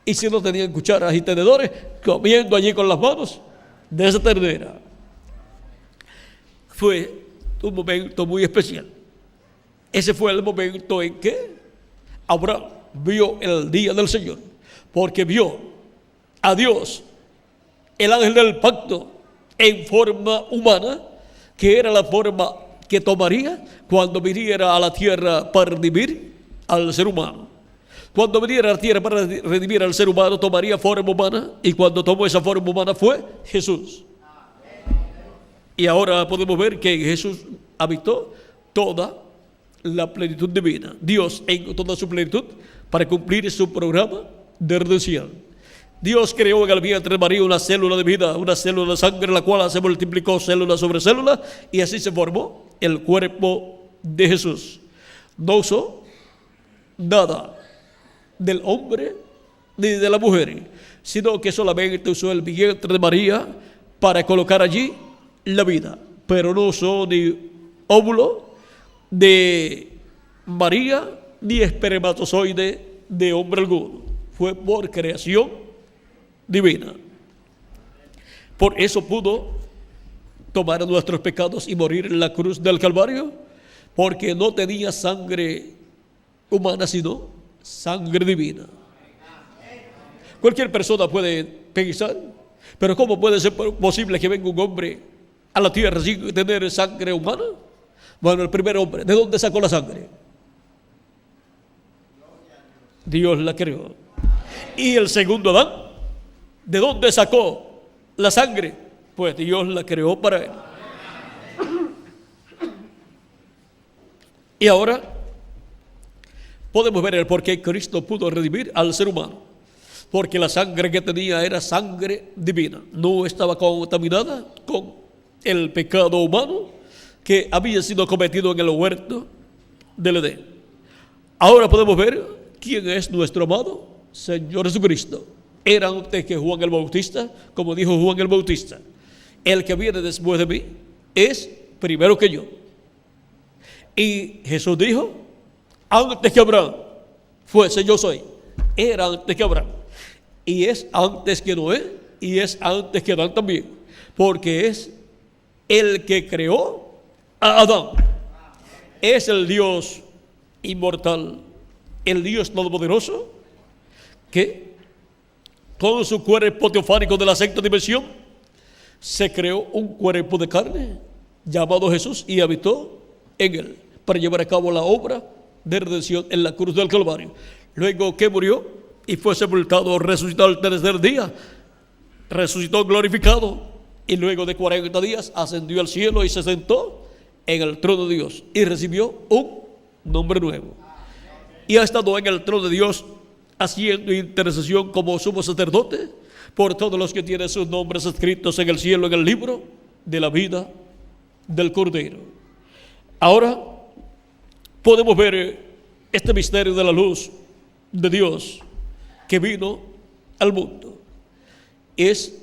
Y si no tenían cucharas y tenedores, comiendo allí con las manos de esa ternera. Fue un momento muy especial. Ese fue el momento en que Abraham vio el día del Señor, porque vio a Dios, el ángel del pacto, en forma humana, que era la forma que tomaría cuando viniera a la tierra para redimir al ser humano. Cuando viniera a la tierra para redimir al ser humano, tomaría forma humana, y cuando tomó esa forma humana fue Jesús. Y ahora podemos ver que en Jesús habitó toda la plenitud divina, Dios en toda su plenitud, para cumplir su programa de redención. Dios creó en el vientre de María una célula de vida, una célula de sangre, la cual se multiplicó célula sobre célula, y así se formó el cuerpo de Jesús. No usó nada del hombre ni de la mujer, sino que solamente usó el vientre de María para colocar allí la vida, pero no usó ni óvulo de María ni espermatozoide de hombre alguno. Fue por creación divina. Por eso pudo tomar nuestros pecados y morir en la cruz del Calvario, porque no tenía sangre humana, sino sangre divina. Cualquier persona puede pensar, pero ¿cómo puede ser posible que venga un hombre a la tierra sin tener sangre humana? Bueno, el primer hombre, ¿de dónde sacó la sangre? Dios la creó. Y el segundo Adán, ¿de dónde sacó la sangre? Pues Dios la creó para él. Y ahora podemos ver el por qué Cristo pudo redimir al ser humano. Porque la sangre que tenía era sangre divina. No estaba contaminada con el pecado humano que había sido cometido en el huerto del Edén. Ahora podemos ver quién es nuestro amado Señor Jesucristo. Era antes que Juan el Bautista, como dijo Juan el Bautista: el que viene después de mí es primero que yo. Y Jesús dijo: antes que Abraham fuese yo soy. Era antes que Abraham. Y es antes que Noé, y es antes que Adán también, porque es el que creó a Adán. Es el Dios inmortal, el Dios todopoderoso, que con su cuerpo teofánico de la sexta dimensión se creó un cuerpo de carne llamado Jesús y habitó en él para llevar a cabo la obra de redención en la cruz del Calvario. Luego que murió y fue sepultado, resucitó al tercer día, resucitó glorificado, y luego de 40 días ascendió al cielo y se sentó en el trono de Dios y recibió un nombre nuevo. Y ha estado en el trono de Dios haciendo intercesión como sumo sacerdote por todos los que tienen sus nombres escritos en el cielo, en el libro de la vida del Cordero. Ahora podemos ver este misterio de la luz de Dios que vino al mundo. Es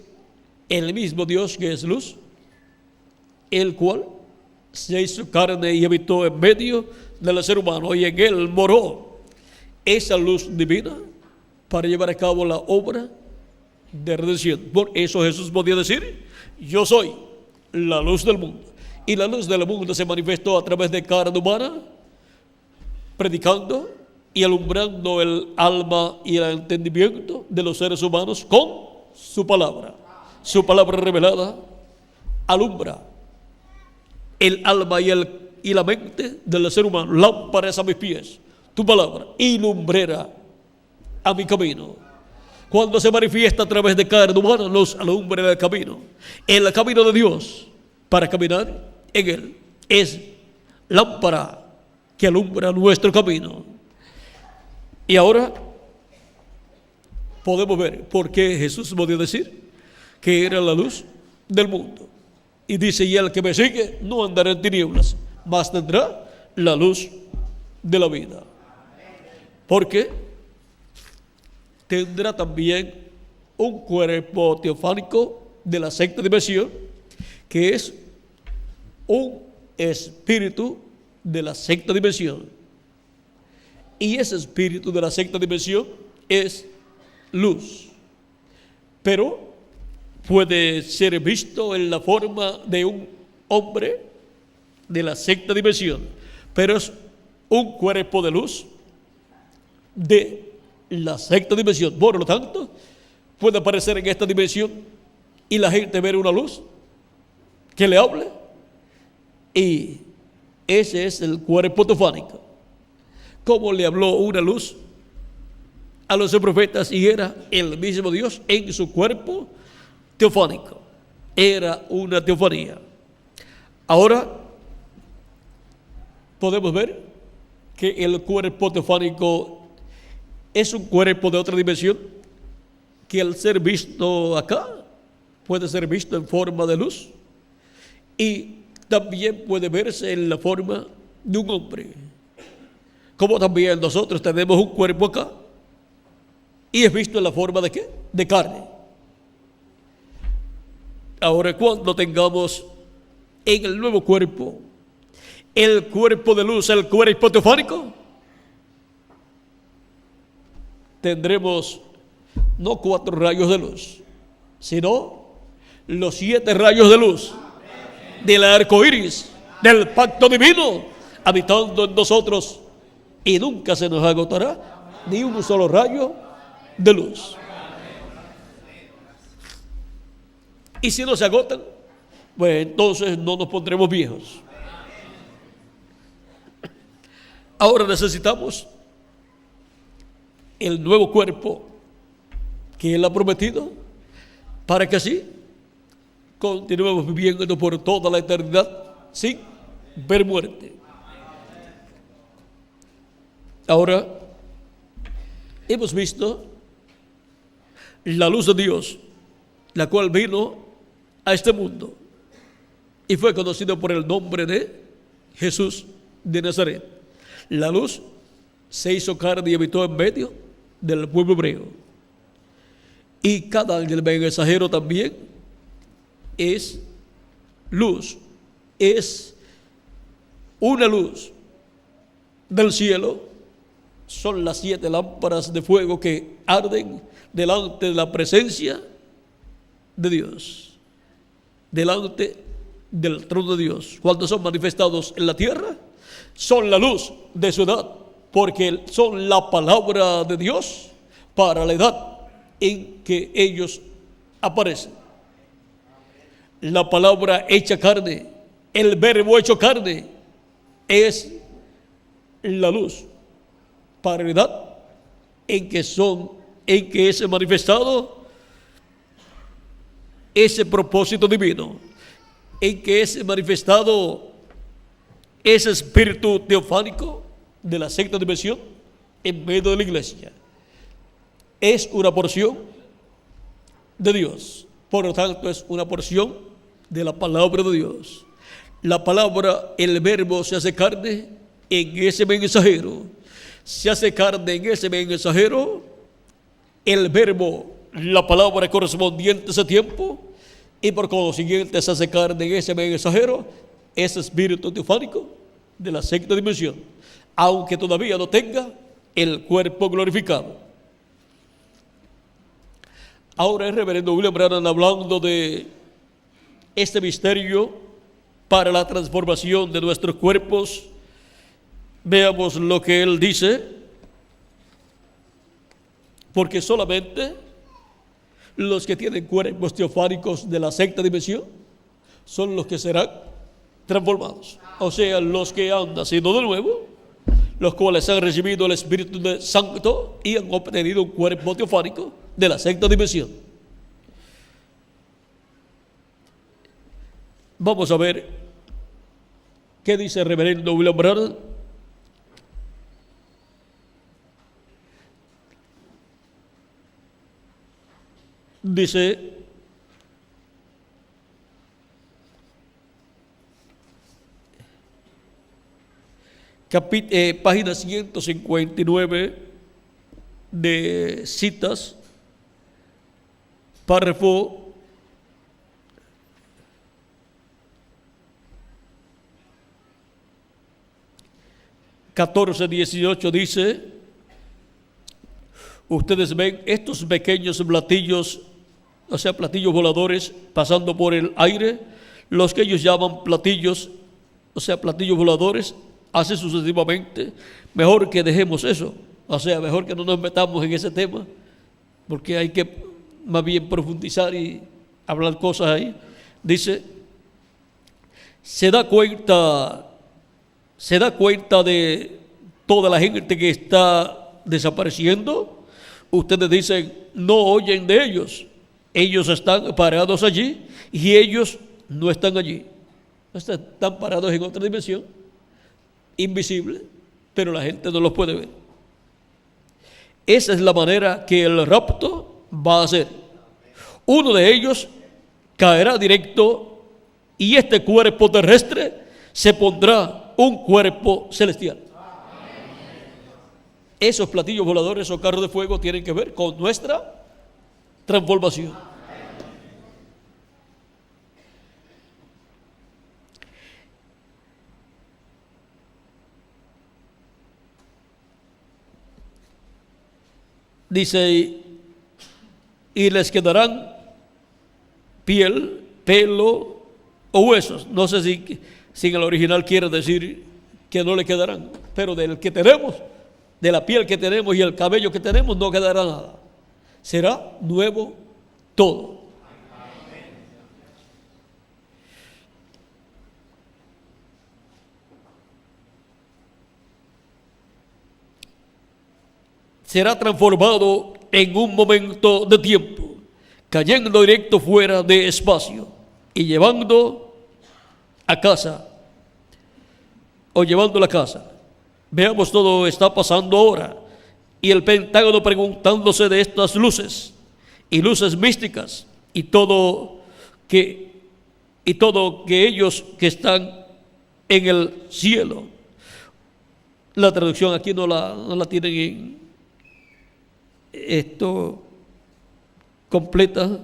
el mismo Dios que es luz, el cual se hizo carne y habitó en medio del ser humano, y en él moró esa luz divina para llevar a cabo la obra de redención. Por eso Jesús podía decir: yo soy la luz del mundo. Y la luz del mundo se manifestó a través de carne humana, predicando y alumbrando el alma y el entendimiento de los seres humanos con su palabra. Su palabra revelada alumbra el alma y la mente del ser humano. Lámpara es a mis pies tu palabra y lumbrera a mi camino. Cuando se manifiesta a través de carne humana, nos alumbra el camino de Dios, para caminar en él. Es lámpara que alumbra nuestro camino. Y ahora podemos ver por qué Jesús podía decir que era la luz del mundo. Y dice: y el que me sigue no andará en tinieblas, mas tendrá la luz de la vida. Porque tendrá también un cuerpo teofánico de la sexta dimensión, que es un espíritu de la sexta dimensión. Y ese espíritu de la sexta dimensión es luz, pero puede ser visto en la forma de un hombre de la sexta dimensión, pero es un cuerpo de luz de la sexta dimensión. Por lo tanto, puede aparecer en esta dimensión y la gente ver una luz que le hable, y ese es el cuerpo teofánico. Como le habló una luz a los profetas, y era el mismo Dios en su cuerpo teofánico. Era una teofanía. Ahora podemos ver que el cuerpo teofánico es un cuerpo de otra dimensión, que al ser visto acá puede ser visto en forma de luz, y también puede verse en la forma de un hombre. Como también nosotros tenemos un cuerpo acá y es visto en la forma de ¿qué? De carne. Ahora, cuando tengamos en el nuevo cuerpo el cuerpo de luz, el cuerpo teofánico, tendremos no 4 rayos de luz, sino los 7 rayos de luz del arco iris, del pacto divino, habitando en nosotros, y nunca se nos agotará ni un solo rayo de luz. Y si no se agotan, pues entonces no nos pondremos viejos. Ahora necesitamos el nuevo cuerpo que Él ha prometido, para que así continuemos viviendo por toda la eternidad sin ver muerte. Ahora hemos visto la luz de Dios, la cual vino a este mundo y fue conocido por el nombre de Jesús de Nazaret. La luz se hizo carne y habitó en medio del pueblo hebreo. Y cada ángel mensajero también es luz, es una luz del cielo. Son las 7 lámparas de fuego que arden delante de la presencia de Dios, delante del trono de Dios. Cuando son manifestados en la tierra, son la luz de su edad, porque son la palabra de Dios para la edad en que ellos aparecen. La palabra hecha carne, el verbo hecho carne, es la luz para la edad en que es manifestado ese propósito divino, en que es manifestado ese espíritu teofánico de la sexta dimensión en medio de la iglesia. Es una porción de Dios, por lo tanto es una porción de la palabra de Dios. La palabra, el verbo se hace carne en ese mensajero, se hace carne en ese mensajero, el verbo, la palabra correspondiente a ese tiempo, y por consiguiente se hace carne en ese mensajero, ese espíritu teofánico de la sexta dimensión, aunque todavía no tenga el cuerpo glorificado. Ahora el reverendo William Branham, hablando de este misterio para la transformación de nuestros cuerpos, veamos lo que él dice, porque solamente los que tienen cuerpos teofánicos de la sexta dimensión son los que serán transformados. O sea, los que han nacido de nuevo, los cuales han recibido el Espíritu Santo y han obtenido un cuerpo teofánico de la sexta dimensión. Vamos a ver qué dice el reverendo William Branham. Dice: página 159 de citas, párrafo 14:18 dice: ustedes ven estos pequeños platillos, o sea, platillos voladores pasando por el aire, los que ellos llaman platillos, o sea, platillos voladores, así sucesivamente. Mejor que dejemos eso, o sea, mejor que no nos metamos en ese tema, porque hay que más bien profundizar y hablar cosas ahí. Dice: se da cuenta de toda la gente que está desapareciendo. Ustedes dicen, no oyen de ellos. Ellos están parados allí y ellos no están allí. Están parados en otra dimensión, invisible, pero la gente no los puede ver. Esa es la manera que el rapto va a ser. Uno de ellos caerá directo y este cuerpo terrestre se pondrá un cuerpo celestial. Esos platillos voladores o carros de fuego tienen que ver con nuestra transformación. Dice: y les quedarán piel, pelo o huesos. No sé si en el original quiere decir que no le quedarán, pero del que tenemos, de la piel que tenemos y el cabello que tenemos, no quedará nada. Será nuevo todo. Será transformado en un momento de tiempo, cayendo directo fuera de espacio y llevando a casa, o llevando a casa. Veamos, todo está pasando ahora, y el Pentágono preguntándose de estas luces y luces místicas y todo que ellos que están en el cielo. La traducción aquí no la tienen en esto completa.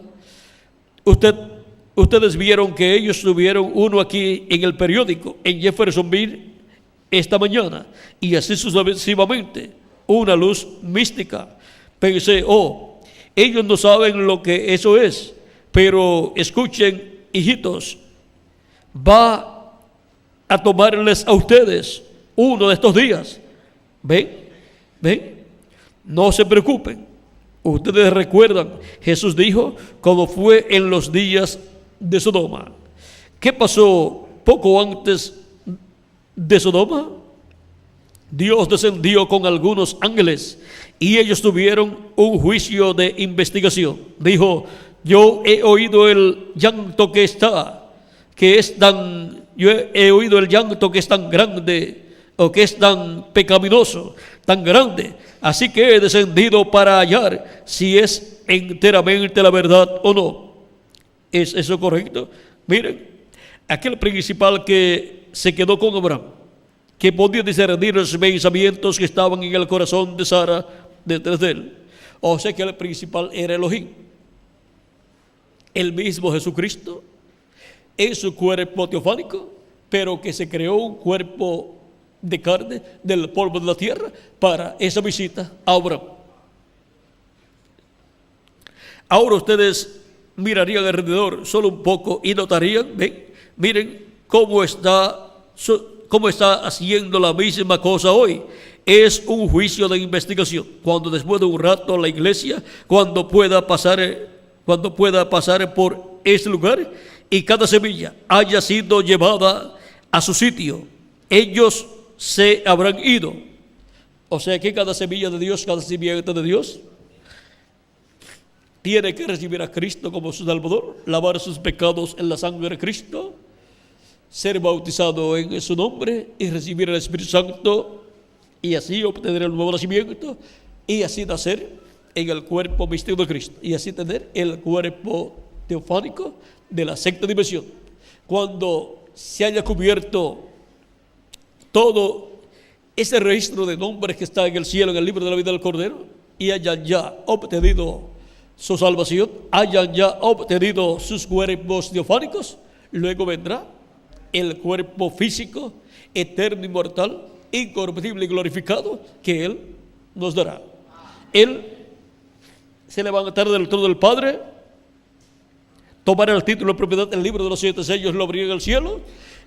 Ustedes vieron que ellos tuvieron uno aquí en el periódico, en Jeffersonville, esta mañana, y así sucesivamente, una luz mística. Pensé, ellos no saben lo que eso es, pero escuchen, hijitos, va a tomarles a ustedes uno de estos días. ¿Ven? No se preocupen. Ustedes recuerdan, Jesús dijo, como fue en los días de Sodoma. ¿Qué pasó poco antes de Sodoma? Dios descendió con algunos ángeles y ellos tuvieron un juicio de investigación. Dijo: yo he oído el llanto que es tan grande, o que es tan pecaminoso, tan grande. Así que he descendido para hallar si es enteramente la verdad o no. ¿Es eso correcto? Miren, aquel principal que se quedó con Abraham, que podía discernir los pensamientos que estaban en el corazón de Sara detrás de él. O sea que el principal era Elohim, el mismo Jesucristo, en su cuerpo teofánico, pero que se creó un cuerpo de carne del polvo de la tierra para esa visita a Abraham. Ahora ustedes mirarían alrededor solo un poco y notarían, ven, miren cómo está haciendo la misma cosa hoy. Es un juicio de investigación. Cuando después de un rato la iglesia, cuando pueda pasar por este lugar y cada semilla haya sido llevada a su sitio, ellos se habrán ido. O sea que cada semilla de Dios, cada simiente de Dios, tiene que recibir a Cristo como su Salvador, lavar sus pecados en la sangre de Cristo, ser bautizado en su nombre y recibir el Espíritu Santo, y así obtener el nuevo nacimiento, y así nacer en el cuerpo místico de Cristo, y así tener el cuerpo teofánico de la sexta dimensión. Cuando se haya cubierto todo ese registro de nombres que está en el cielo, en el libro de la vida del Cordero, y hayan ya obtenido su salvación, hayan ya obtenido sus cuerpos teofánicos, luego vendrá el cuerpo físico, eterno, inmortal, incorruptible y glorificado que Él nos dará. Él se levantará del trono del Padre, tomará el título de propiedad del libro de los 7 sellos, lo abrirá en el cielo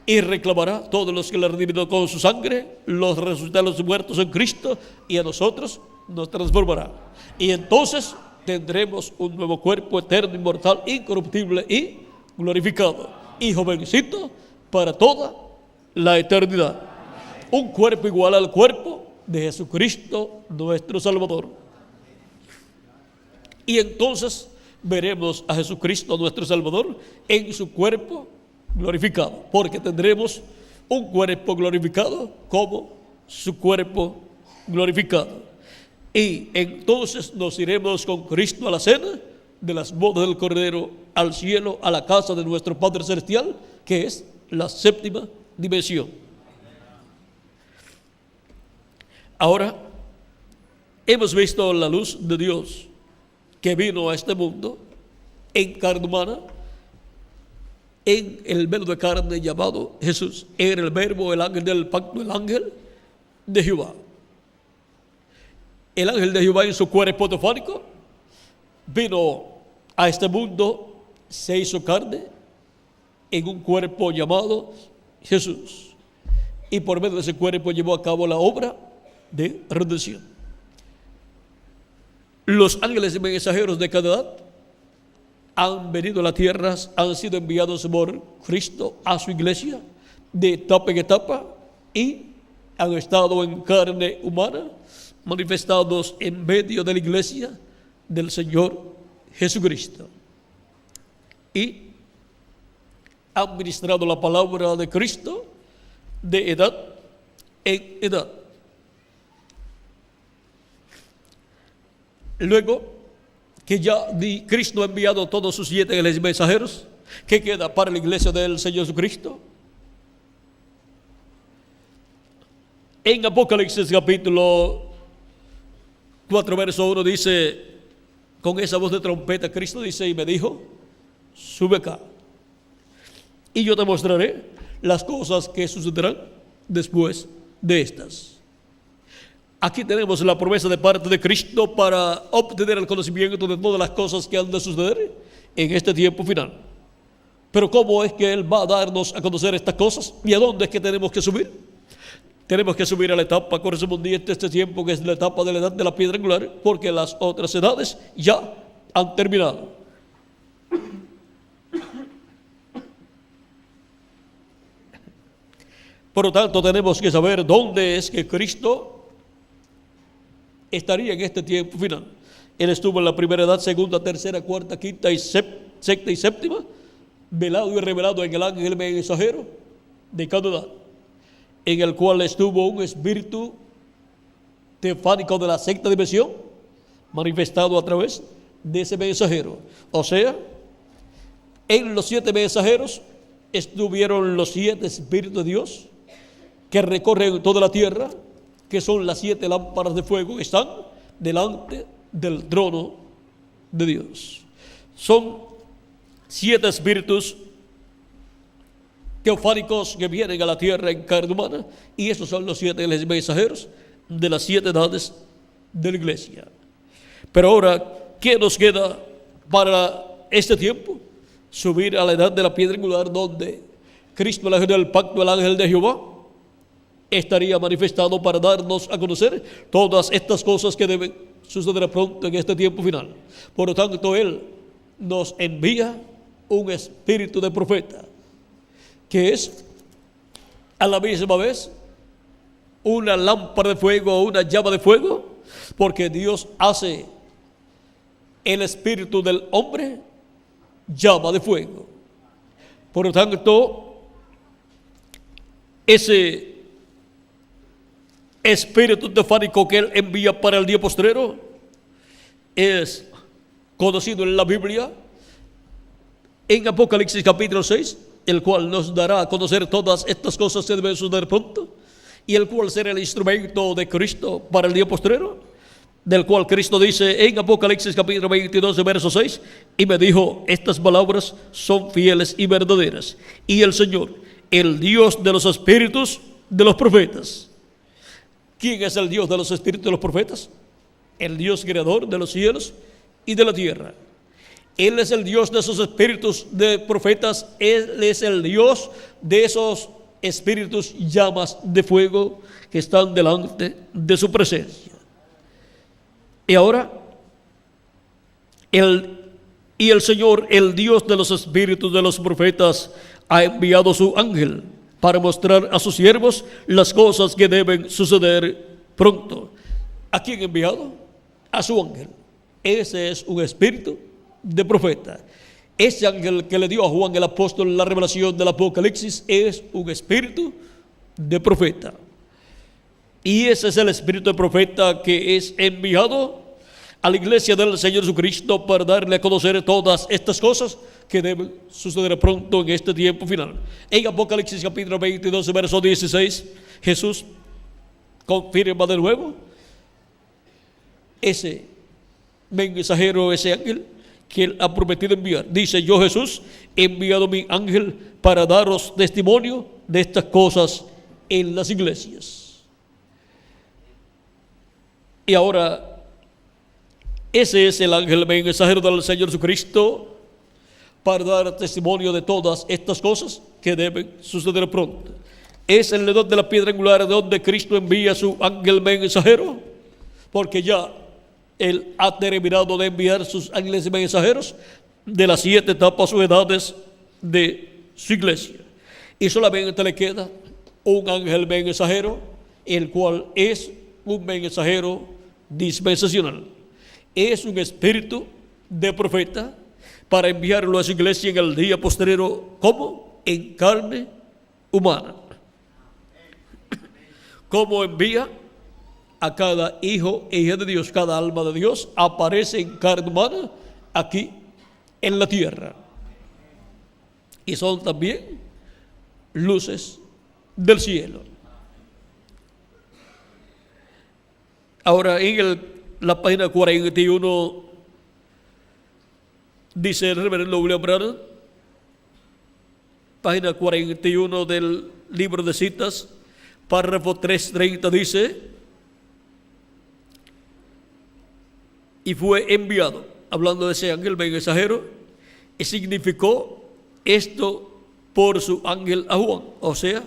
y reclamará a todos los que le han redimido con su sangre, los resucitará los muertos en Cristo, y a nosotros nos transformará. Y entonces tendremos un nuevo cuerpo eterno, inmortal, incorruptible y glorificado, y jovencito para toda la eternidad. Un cuerpo igual al cuerpo de Jesucristo, nuestro Salvador. Y entonces veremos a Jesucristo, nuestro Salvador, en su cuerpo glorificado, porque tendremos un cuerpo glorificado como su cuerpo glorificado. Y entonces nos iremos con Cristo a la cena de las bodas del Cordero, al cielo, a la casa de nuestro Padre Celestial, que es la séptima dimensión. Ahora hemos visto la luz de Dios que vino a este mundo en carne humana, en el velo de carne llamado Jesús. Era el verbo, el ángel del pacto, el ángel de Jehová. El ángel de Jehová en su cuerpo teofánico vino a este mundo, se hizo carne en un cuerpo llamado Jesús, y por medio de ese cuerpo llevó a cabo la obra de redención. Los ángeles mensajeros de cada edad han venido a la tierra, han sido enviados por Cristo a su iglesia de etapa en etapa, y han estado en carne humana, manifestados en medio de la iglesia del Señor Jesucristo, y han ministrado la palabra de Cristo de edad en edad. Luego que ya Cristo ha enviado a todos sus 7 ángeles mensajeros, ¿qué queda para la iglesia del Señor Jesucristo? En Apocalipsis capítulo 4 verso 1 dice, con esa voz de trompeta, Cristo dice, y me dijo, sube acá, y yo te mostraré las cosas que sucederán después de estas. Aquí tenemos la promesa de parte de Cristo para obtener el conocimiento de todas las cosas que han de suceder en este tiempo final. Pero ¿cómo es que Él va a darnos a conocer estas cosas? ¿Y a dónde es que tenemos que subir? Tenemos que subir a la etapa correspondiente a este tiempo, que es la etapa de la edad de la piedra angular, porque las otras edades ya han terminado. Por lo tanto, tenemos que saber dónde es que Cristo estaría en este tiempo final. Él estuvo en la primera edad, segunda, tercera, cuarta, quinta y sexta y séptima, velado y revelado en el ángel mensajero de cada edad, en el cual estuvo un espíritu teofánico de la sexta dimensión, manifestado a través de ese mensajero. O sea, en los 7 mensajeros estuvieron los 7 espíritus de Dios, que recorren toda la tierra, que son las 7 lámparas de fuego, están delante del trono de Dios. Son 7 espíritus teofánicos que vienen a la tierra en carne humana, y estos son los 7 mensajeros de las 7 edades de la iglesia. Pero ahora, ¿qué nos queda para este tiempo? Subir a la edad de la piedra angular, donde Cristo, el ángel del pacto, el ángel de Jehová, estaría manifestado para darnos a conocer todas estas cosas que deben suceder pronto en este tiempo final. Por lo tanto, Él nos envía un espíritu de profeta, que es a la misma vez una lámpara de fuego o una llama de fuego, porque Dios hace el espíritu del hombre llama de fuego. Por lo tanto, ese espíritu teofánico que Él envía para el día postrero es conocido en la Biblia en Apocalipsis capítulo 6, el cual nos dará a conocer todas estas cosas que deben suceder pronto, y el cual será el instrumento de Cristo para el día postrero, del cual Cristo dice en Apocalipsis capítulo 22, verso 6, y me dijo, estas palabras son fieles y verdaderas, y el Señor, el Dios de los espíritus de los profetas. ¿Quién es el Dios de los espíritus de los profetas? El Dios creador de los cielos y de la tierra. Él es el Dios de esos espíritus de profetas. Él es el Dios de esos espíritus llamas de fuego que están delante de su presencia. Y ahora, el Señor, el Dios de los espíritus de los profetas, ha enviado su ángel para mostrar a sus siervos las cosas que deben suceder pronto. ¿A quién ha enviado? A su ángel. Ese es un espíritu de profeta. Ese ángel que le dio a Juan el apóstol la revelación del Apocalipsis es un espíritu de profeta. Y ese es el espíritu de profeta que es enviado a la iglesia del Señor Jesucristo para darle a conocer todas estas cosas que deben suceder pronto en este tiempo final. En Apocalipsis capítulo 22, verso 16, Jesús confirma de nuevo ese mensajero, ese ángel que Él ha prometido enviar. Dice, yo Jesús he enviado mi ángel para daros testimonio de estas cosas en las iglesias. Y ahora, ese es el ángel mensajero del Señor Jesucristo para dar testimonio de todas estas cosas que deben suceder pronto. Es el dedo de la piedra angular donde Cristo envía a su ángel mensajero, porque ya Él ha terminado de enviar sus ángeles mensajeros de las 7 etapas o edades de su iglesia. Y solamente le queda un ángel mensajero, el cual es un mensajero dispensacional. Es un espíritu de profeta para enviarlo a su iglesia en el día postrero. ¿Cómo? En carne humana. ¿Cómo envía? A cada hijo e hija de Dios, cada alma de Dios aparece en carne humana aquí en la tierra. Y son también luces del cielo. Ahora en la página 41 dice el reverendo William Branham, página 41 del libro de citas, párrafo 330, dice: y fue enviado, hablando de ese ángel mensajero, y significó esto por su ángel a Juan. O sea,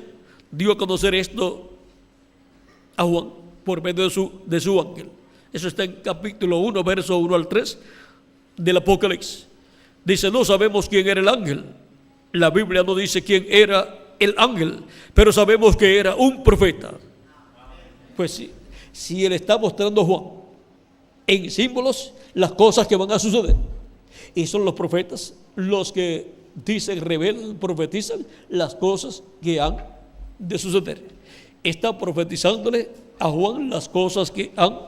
dio a conocer esto a Juan por medio de su ángel. Eso está en capítulo 1, verso 1 al 3 del Apocalipsis. Dice, no sabemos quién era el ángel. La Biblia no dice quién era el ángel, pero sabemos que era un profeta. Pues sí, si él está mostrando a Juan en símbolos las cosas que van a suceder, y son los profetas los que dicen, revelan, profetizan las cosas que han de suceder. Está profetizándole a Juan las cosas que han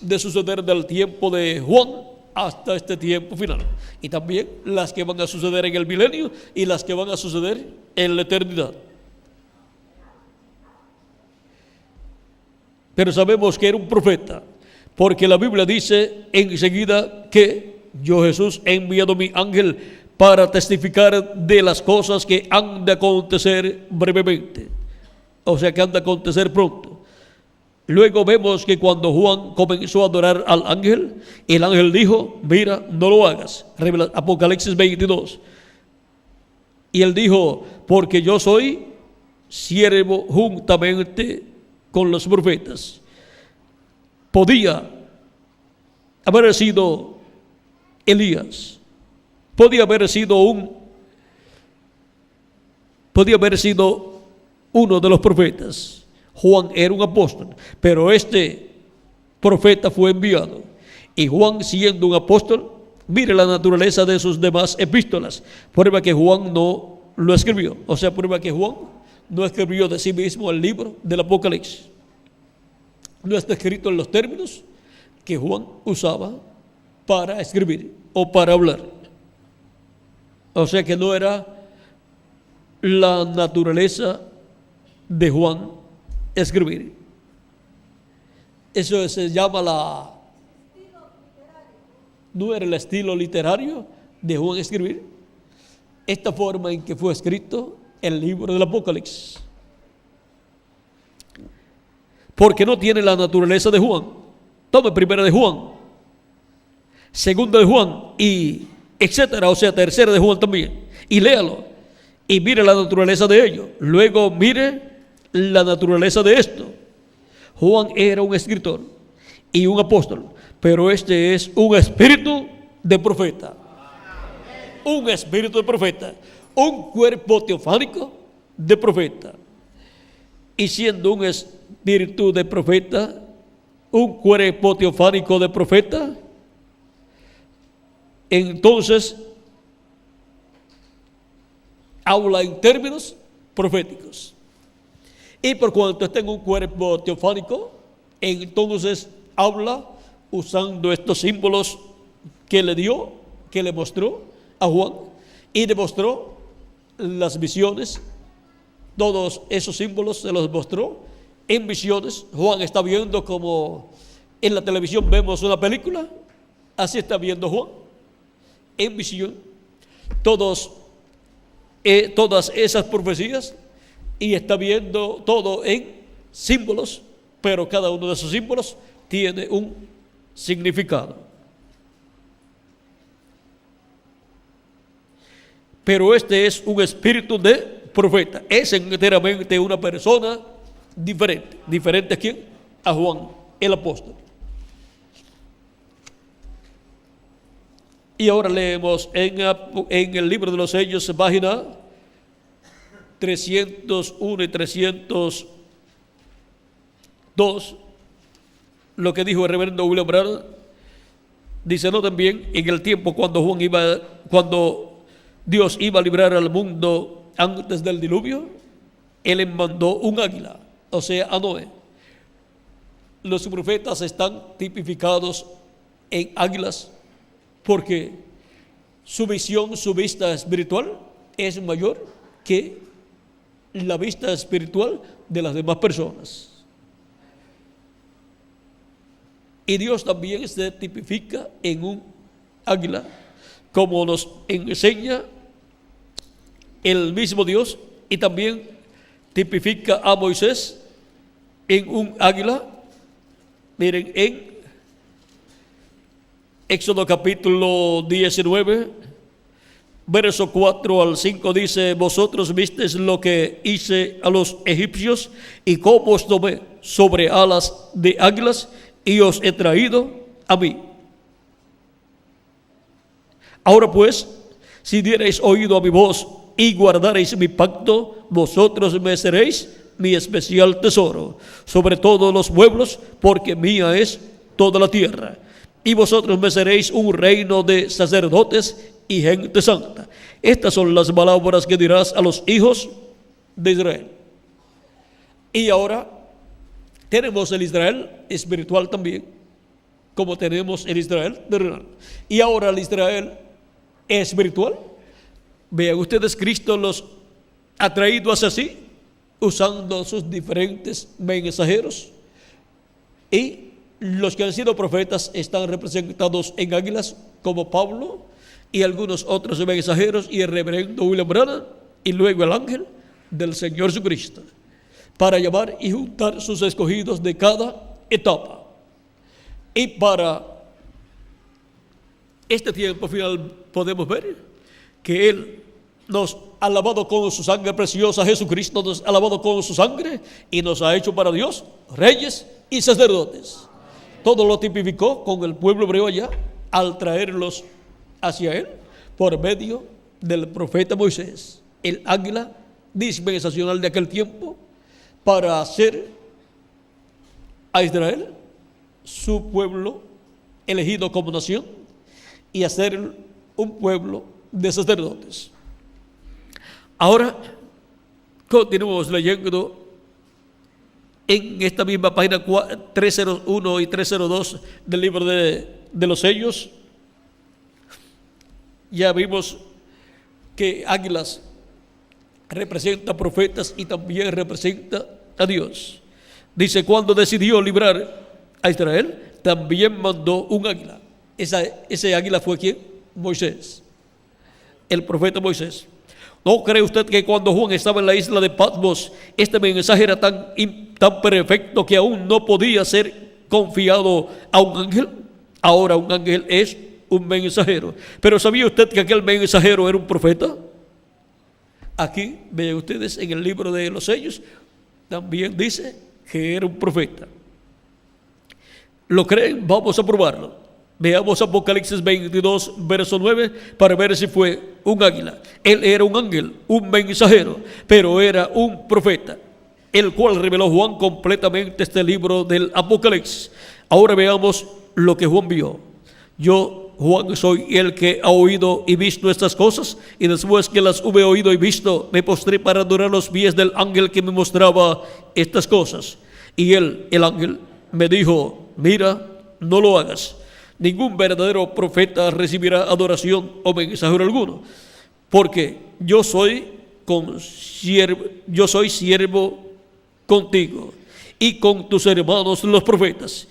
de suceder del tiempo de Juan hasta este tiempo final, y también las que van a suceder en el milenio y las que van a suceder en la eternidad. pero sabemos que era un profeta, porque la Biblia dice enseguida que yo, Jesús, he enviado mi ángel para testificar de las cosas que han de acontecer brevemente, o sea que han de acontecer pronto. Luego vemos que cuando Juan comenzó a adorar al ángel, el ángel dijo, mira, no lo hagas. Apocalipsis 22. Y él dijo, porque yo soy siervo juntamente con los profetas. Podía haber sido Elías, podía haber sido uno de los profetas. Juan era un apóstol, pero este profeta fue enviado. Y Juan, siendo un apóstol, mire la naturaleza de sus demás epístolas. Prueba que Juan no lo escribió. O sea, prueba que Juan no escribió de sí mismo el libro del Apocalipsis. No está escrito en los términos que Juan usaba para escribir o para hablar. O sea que no era la naturaleza de Juan escribir. Eso se llama no era el estilo literario de Juan escribir. Esta forma en que fue escrito el libro del Apocalipsis, porque no tiene la naturaleza de Juan. Tome primera de Juan, segunda de Juan y etcétera, o sea, tercera de Juan también, y léalo y mire la naturaleza de ello. Luego mire la naturaleza de esto. Juan era un escritor y un apóstol, pero este es un espíritu de profeta. Un espíritu de profeta, un cuerpo teofánico de profeta. Y siendo un espíritu de profeta, un cuerpo teofánico de profeta, entonces habla en términos proféticos. Y por cuanto está en un cuerpo teofánico, entonces habla usando estos símbolos que le dio, que le mostró a Juan, y demostró las visiones. Todos esos símbolos se los mostró en visiones. Juan está viendo como en la televisión vemos una película, así está viendo Juan en visión todas esas profecías, y está viendo todo en símbolos, pero cada uno de esos símbolos tiene un significado. Pero este es un espíritu de profeta, es enteramente una persona diferente a quién, a Juan el apóstol. Y ahora leemos en el libro de los Sellos, página 301 y 302, lo que dijo el reverendo William Branham. Dice, no, también en el tiempo cuando Dios iba a librar al mundo antes del diluvio, Él le mandó un águila, o sea, a Noé. Los profetas están tipificados en águilas porque su visión, su vista espiritual es mayor que la vista espiritual de las demás personas. Y Dios también se tipifica en un águila, como nos enseña el mismo Dios, y también tipifica a Moisés en un águila. Miren, en Éxodo capítulo 19, verso 4 al 5 dice, vosotros visteis lo que hice a los egipcios y cómo os tomé sobre alas de águilas y os he traído a mí. Ahora pues, si diereis oído a mi voz y guardareis mi pacto, vosotros me seréis mi especial tesoro sobre todos los pueblos, porque mía es toda la tierra. Y vosotros me seréis un reino de sacerdotes y gente santa. Estas son las palabras que dirás a los hijos de Israel. Y ahora tenemos el Israel espiritual también, como tenemos el Israel terrenal. Y ahora el Israel espiritual, vean ustedes, Cristo los ha traído hacia sí, usando sus diferentes mensajeros, Y los que han sido profetas están representados en águilas, como Pablo y algunos otros mensajeros, y el reverendo William Branham, y luego el ángel del Señor Jesucristo, para llamar y juntar sus escogidos de cada etapa. Y para este tiempo final podemos ver que Él nos ha lavado con su sangre preciosa. Jesucristo nos ha lavado con su sangre y nos ha hecho para Dios reyes y sacerdotes. Todo lo tipificó con el pueblo hebreo allá al traerlos hacia Él por medio del profeta Moisés, el águila dispensacional de aquel tiempo, para hacer a Israel su pueblo elegido como nación y hacer un pueblo de sacerdotes. Ahora continuamos leyendo en esta misma página 301 y 302 del libro de los sellos. Ya vimos que águilas representa profetas y también representa a Dios. Dice, cuando decidió librar a Israel, también mandó un águila. Ese águila fue ¿quién? Moisés, el profeta Moisés. ¿No cree usted que cuando Juan estaba en la isla de Patmos, este mensaje era tan perfecto que aún no podía ser confiado a un ángel? Ahora un ángel es un mensajero. Pero ¿sabía usted que aquel mensajero era un profeta? Aquí vean ustedes en el libro de los sellos, también dice que era un profeta. ¿Lo creen? Vamos a probarlo. Veamos Apocalipsis 22, verso 9, para ver si fue un águila. Él era un ángel, un mensajero, pero era un profeta, el cual reveló Juan completamente este libro del Apocalipsis. Ahora veamos lo que Juan vio. Yo, Juan, soy el que ha oído y visto estas cosas, y después que las hube oído y visto, me postré para adorar los pies del ángel que me mostraba estas cosas. Y él, el ángel, me dijo, mira, no lo hagas. Ningún verdadero profeta recibirá adoración o mensajero alguno, porque yo soy siervo contigo y con tus hermanos los profetas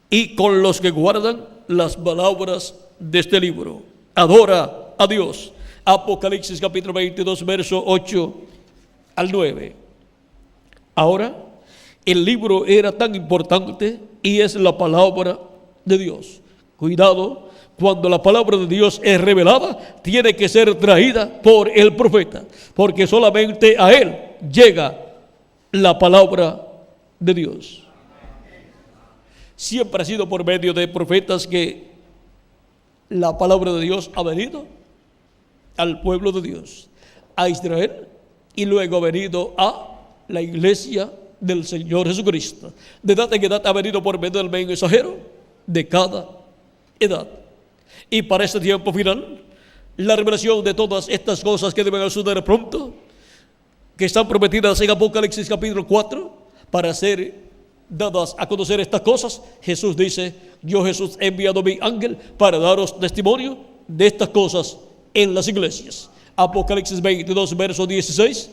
y con los que guardan las palabras de este libro. Adora a Dios. Apocalipsis capítulo 22, verso 8 al 9. Ahora, el libro era tan importante y es la palabra de Dios. Cuidado, cuando la palabra de Dios es revelada, tiene que ser traída por el profeta, porque solamente a él llega la palabra de Dios. Siempre ha sido por medio de profetas que la palabra de Dios ha venido al pueblo de Dios, a Israel, y luego ha venido a la iglesia del Señor Jesucristo. De edad en edad ha venido por medio del mensajero de cada edad. Y para este tiempo final, la revelación de todas estas cosas que deben suceder pronto, que están prometidas en Apocalipsis capítulo 4, para ser dadas a conocer estas cosas, Jesús dice, yo Jesús he enviado a mi ángel para daros testimonio de estas cosas en las iglesias. Apocalipsis 22, verso 16,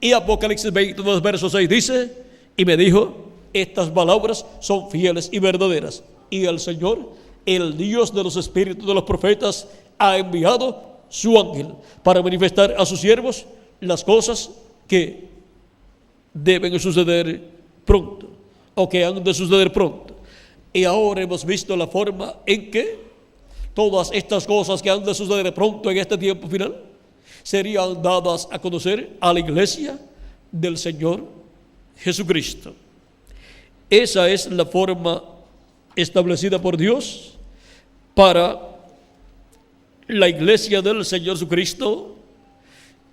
y Apocalipsis 22, verso 6 dice, y me dijo, estas palabras son fieles y verdaderas, y el Señor, el Dios de los espíritus de los profetas, ha enviado su ángel para manifestar a sus siervos las cosas que deben suceder pronto, o que han de suceder pronto. Y ahora hemos visto la forma en que todas estas cosas que han de suceder pronto en este tiempo final serían dadas a conocer a la iglesia del Señor Jesucristo. Esa es la forma establecida por Dios para la iglesia del Señor Jesucristo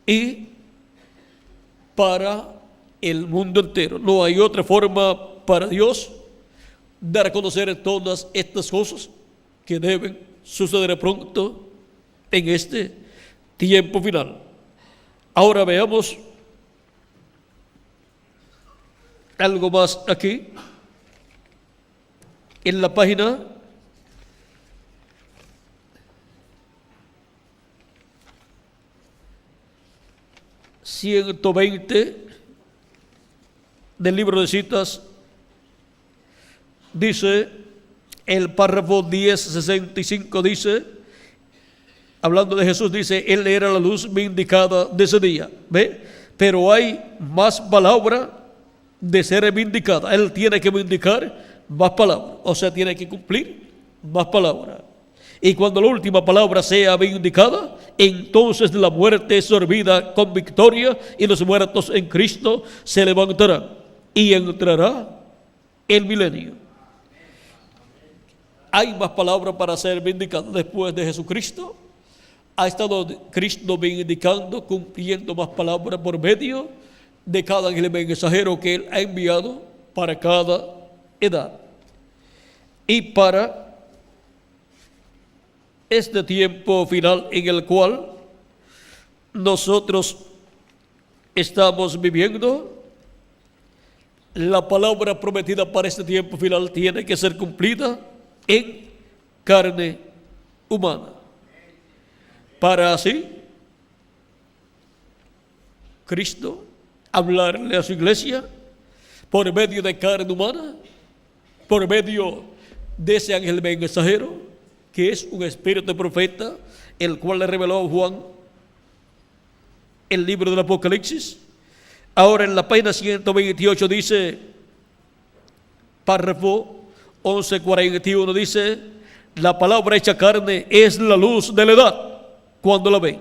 y para el mundo entero. No hay otra forma para Dios dar a conocer todas estas cosas que deben suceder pronto en este tiempo final. Ahora veamos algo más aquí en la página 120 del libro de citas dice, el párrafo 10:65 dice, hablando de Jesús, dice, Él era la luz vindicada de ese día. ¿Ve? Pero hay más palabra de ser vindicada. Él tiene que vindicar más palabras, o sea, tiene que cumplir más palabras. Y cuando la última palabra sea vindicada, entonces la muerte es sorbida con victoria y los muertos en Cristo se levantarán y entrará el milenio. Hay más palabras para ser vindicadas después de Jesucristo. Ha estado Cristo vindicando, cumpliendo más palabras por medio de cada ángel mensajero que Él ha enviado para cada edad. Y para este tiempo final en el cual nosotros estamos viviendo, la palabra prometida para este tiempo final tiene que ser cumplida en carne humana. Para así Cristo hablarle a su iglesia por medio de carne humana, por medio de ese ángel mensajero, que es un espíritu de profeta, el cual le reveló a Juan el libro del Apocalipsis. Ahora en la página 128 dice, párrafo 11:41 dice, la palabra hecha carne es la luz de la edad cuando la ven.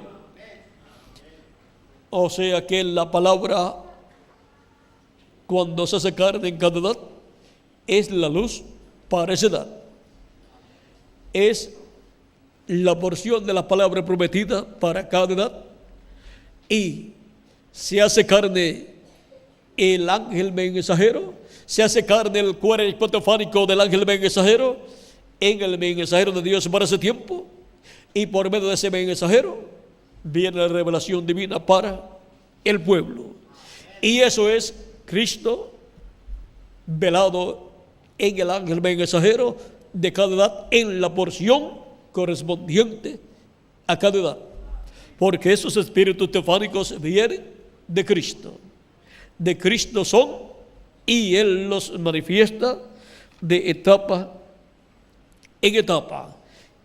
O sea que la palabra, cuando se hace carne en cada edad, es la luz para esa edad. Es la porción de la palabra prometida para cada edad, y se hace carne el ángel mensajero, se hace carne el cuerpo teofánico del ángel mensajero en el mensajero de Dios para ese tiempo, y por medio de ese mensajero viene la revelación divina para el pueblo. Y eso es Cristo velado en el ángel mensajero de cada edad, en la porción correspondiente a cada edad, porque esos espíritus teofánicos vienen de Cristo son, y Él los manifiesta de etapa en etapa,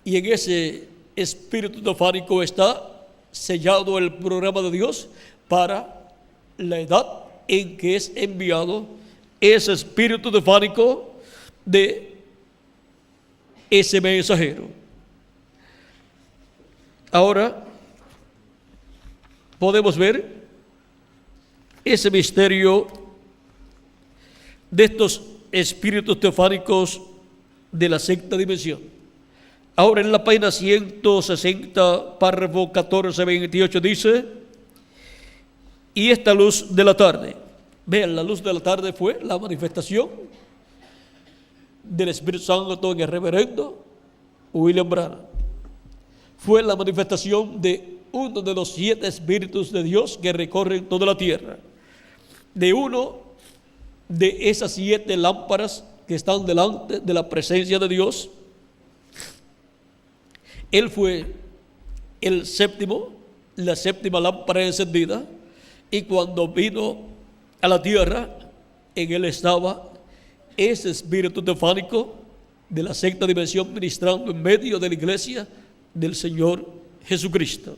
y en ese espíritu teofánico está sellado el programa de Dios para la edad en que es enviado ese espíritu teofánico de ese mensajero. Ahora podemos ver ese misterio de estos espíritus teofánicos de la sexta dimensión. Ahora en la página 160, párrafo 14:28 dice, y esta luz de la tarde, vean, la luz de la tarde fue la manifestación del Espíritu Santo en el reverendo William Branham. Fue la manifestación de uno de los 7 espíritus de Dios que recorren toda la tierra, de uno de esas 7 lámparas que están delante de la presencia de Dios. Él fue el séptimo, la séptima lámpara encendida, y cuando vino a la tierra, en él estaba ese espíritu teofánico de la sexta dimensión ministrando en medio de la iglesia del Señor Jesucristo.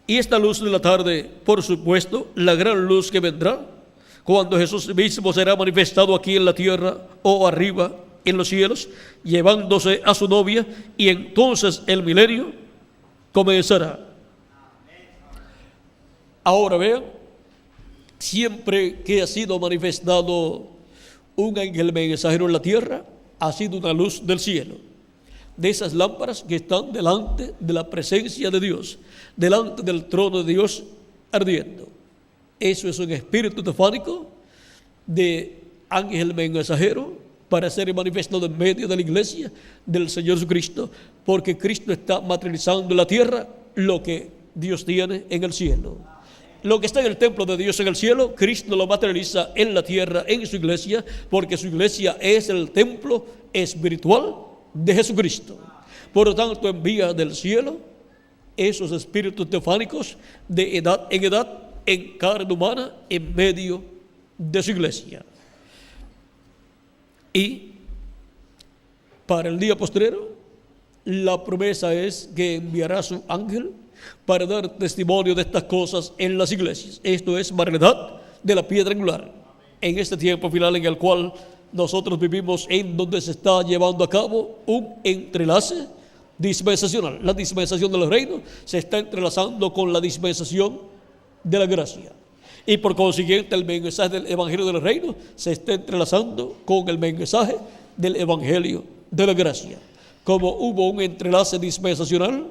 Y esta luz de la tarde, por supuesto, la gran luz que vendrá cuando Jesús mismo será manifestado aquí en la tierra o arriba en los cielos, llevándose a su novia, y entonces el milenio comenzará. Ahora vean, siempre que ha sido manifestado un ángel mensajero en la tierra, ha sido una luz del cielo, de esas lámparas que están delante de la presencia de Dios, delante del trono de Dios ardiendo. Eso es un espíritu teofánico de ángel mensajero para ser manifestado en medio de la iglesia del Señor Jesucristo, porque Cristo está materializando en la tierra lo que Dios tiene en el cielo. Lo que está en el templo de Dios en el cielo, Cristo lo materializa en la tierra, en su iglesia, porque su iglesia es el templo espiritual de Jesucristo. Por lo tanto, envía del cielo esos espíritus teofánicos de edad, en carne humana, en medio de su iglesia. Y para el día postrero, la promesa es que enviará a su ángel para dar testimonio de estas cosas en las iglesias. Esto es variedad de la piedra angular. En este tiempo final en el cual nosotros vivimos, en donde se está llevando a cabo un entrelace dispensacional. La dispensación del reino se está entrelazando con la dispensación de la gracia. Y por consiguiente el mensaje del evangelio del reino se está entrelazando con el mensaje del evangelio de la gracia. Como hubo un entrelace dispensacional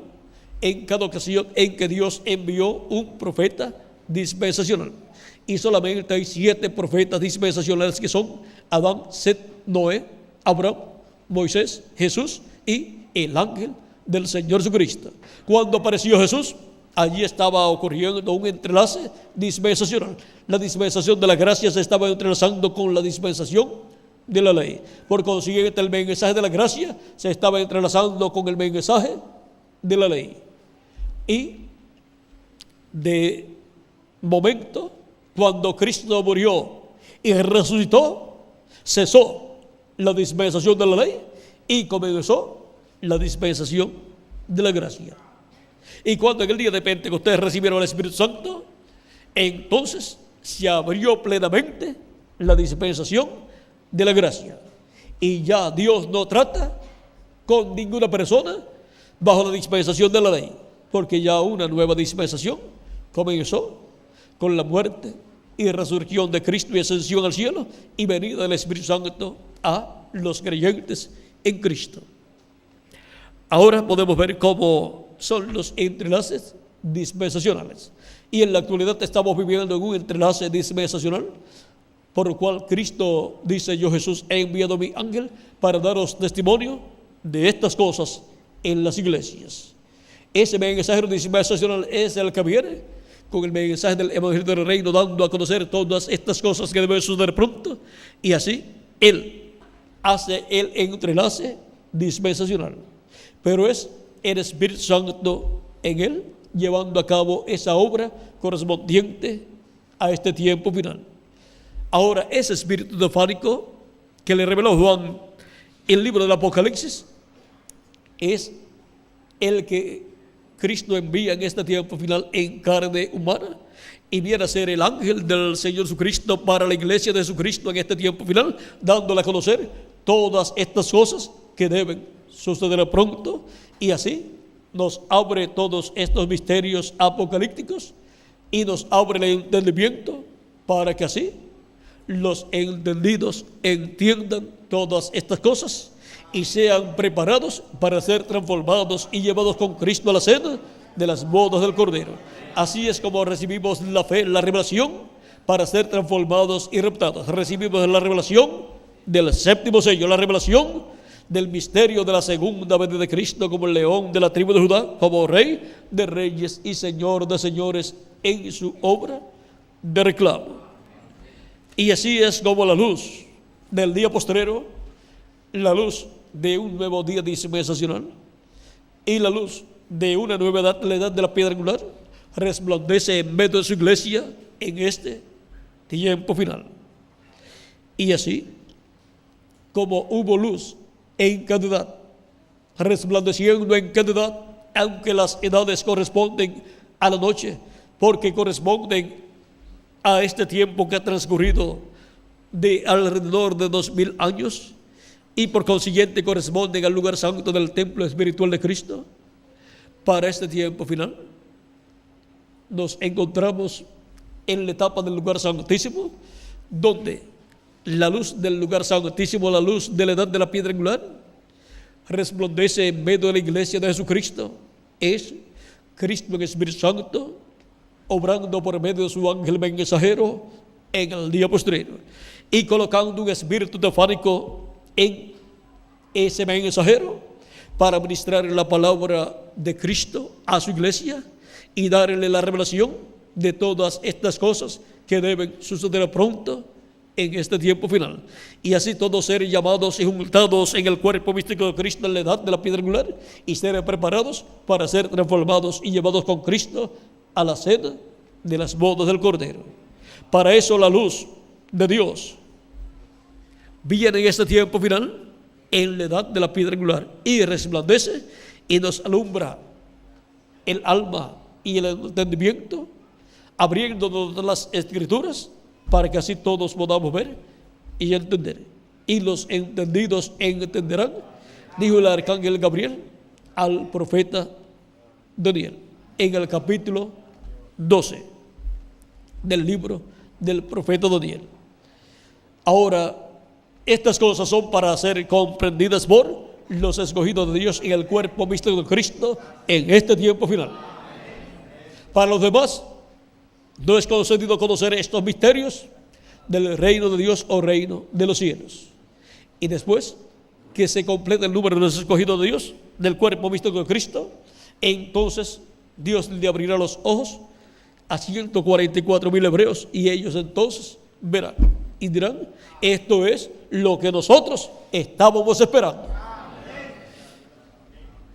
en cada ocasión en que Dios envió un profeta dispensacional. Y solamente hay 7 profetas dispensacionales, que son Adán, Set, Noé, Abraham, Moisés, Jesús y el ángel del Señor Jesucristo. Cuando apareció Jesús, allí estaba ocurriendo un entrelace dispensacional. La dispensación de la gracia se estaba entrelazando con la dispensación de la ley. Por consiguiente, el mensaje de la gracia se estaba entrelazando con el mensaje de la ley. Y de momento, cuando Cristo murió y resucitó, cesó la dispensación de la ley y comenzó la dispensación de la gracia. Y cuando en el día de Pentecostés recibieron el Espíritu Santo, entonces se abrió plenamente la dispensación de la gracia. Y ya Dios no trata con ninguna persona bajo la dispensación de la ley, porque ya una nueva dispensación comenzó con la muerte y resurrección de Cristo y ascensión al cielo y venida del Espíritu Santo a los creyentes en Cristo. Ahora podemos ver cómo son los entrelaces dispensacionales. Y en la actualidad estamos viviendo en un entrelace dispensacional, por lo cual Cristo dice: yo, Jesús, he enviado mi ángel para daros testimonio de estas cosas en las iglesias. Ese mensaje dispensacional es el que viene con el mensaje del evangelio del reino, dando a conocer todas estas cosas que deben suceder pronto. Y así Él hace el entrelace dispensacional. Pero es el Espíritu Santo en Él llevando a cabo esa obra correspondiente a este tiempo final. Ahora, ese espíritu teofánico que le reveló Juan en el libro del Apocalipsis es el que Cristo envía en este tiempo final en carne humana, y viene a ser el ángel del Señor Jesucristo para la iglesia de Jesucristo en este tiempo final, dándole a conocer todas estas cosas que deben suceder pronto. Y así nos abre todos estos misterios apocalípticos y nos abre el entendimiento para que así los entendidos entiendan todas estas cosas y sean preparados para ser transformados y llevados con Cristo a la cena de las bodas del Cordero. Así es como recibimos la fe, la revelación, para ser transformados y raptados. Recibimos la revelación del séptimo sello, la revelación del misterio de la segunda venida de Cristo como el león de la tribu de Judá, como Rey de reyes y Señor de señores en su obra de reclamo. Y así es como la luz del día postrero, la luz de un nuevo día dispensacional y la luz de una nueva edad, la edad de la piedra angular, resplandece en medio de su iglesia en este tiempo final. Y así como hubo luz en cada edad, resplandeciendo en cada edad, aunque las edades corresponden a la noche, porque corresponden a este tiempo que ha transcurrido de alrededor de 2000 años, y por consiguiente corresponden al lugar santo del templo espiritual de Cristo. Para este tiempo final nos encontramos en la etapa del lugar santísimo, donde la luz del lugar santísimo, la luz de la edad de la piedra angular, resplandece en medio de la iglesia de Jesucristo. Es Cristo en Espíritu Santo, obrando por medio de su ángel mensajero en el día postrero y colocando un espíritu teofánico en ese mensajero para ministrar la palabra de Cristo a su iglesia y darle la revelación de todas estas cosas que deben suceder pronto en este tiempo final. Y así todos ser llamados y juntados en el cuerpo místico de Cristo en la edad de la piedra angular y ser preparados para ser transformados y llevados con Cristo a la cena de las bodas del Cordero. Para eso la luz de Dios viene en este tiempo final en la edad de la piedra angular y resplandece y nos alumbra el alma y el entendimiento, abriéndonos las escrituras para que así todos podamos ver y entender. Y los entendidos entenderán, dijo el arcángel Gabriel al profeta Daniel en el capítulo 12 del libro del profeta Daniel. Ahora, estas cosas son para ser comprendidas por los escogidos de Dios en el cuerpo místico de Cristo en este tiempo final. Para los demás, no es concedido conocer estos misterios del reino de Dios o reino de los cielos. Y después que se complete el número de los escogidos de Dios del cuerpo místico de Cristo, entonces Dios le abrirá los ojos a 144,000 hebreos y ellos entonces verán y dirán: esto es lo que nosotros estábamos esperando.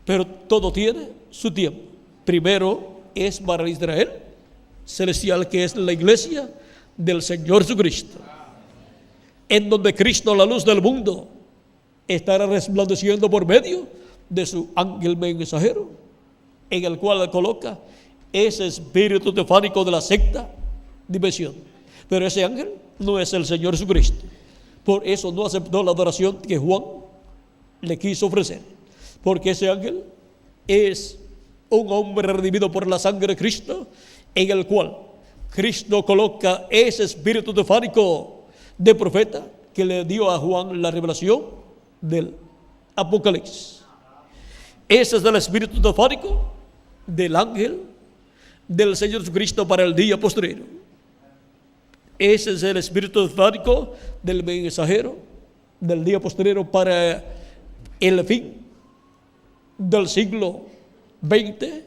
Pero todo tiene su tiempo. Primero es para Israel celestial, que es la iglesia del Señor Jesucristo, en donde Cristo, la luz del mundo, estará resplandeciendo por medio de su ángel mensajero, en el cual coloca ese espíritu teofánico de la sexta dimensión. Pero ese ángel no es el Señor Jesucristo. Por eso no aceptó la adoración que Juan le quiso ofrecer, porque ese ángel es un hombre redimido por la sangre de Cristo, en el cual Cristo coloca ese espíritu teofánico de profeta que le dio a Juan la revelación del Apocalipsis. Ese es el espíritu teofánico del ángel del Señor Jesucristo para el día postrero. Ese es el espíritu teofánico del mensajero del día postrero para el fin del siglo XX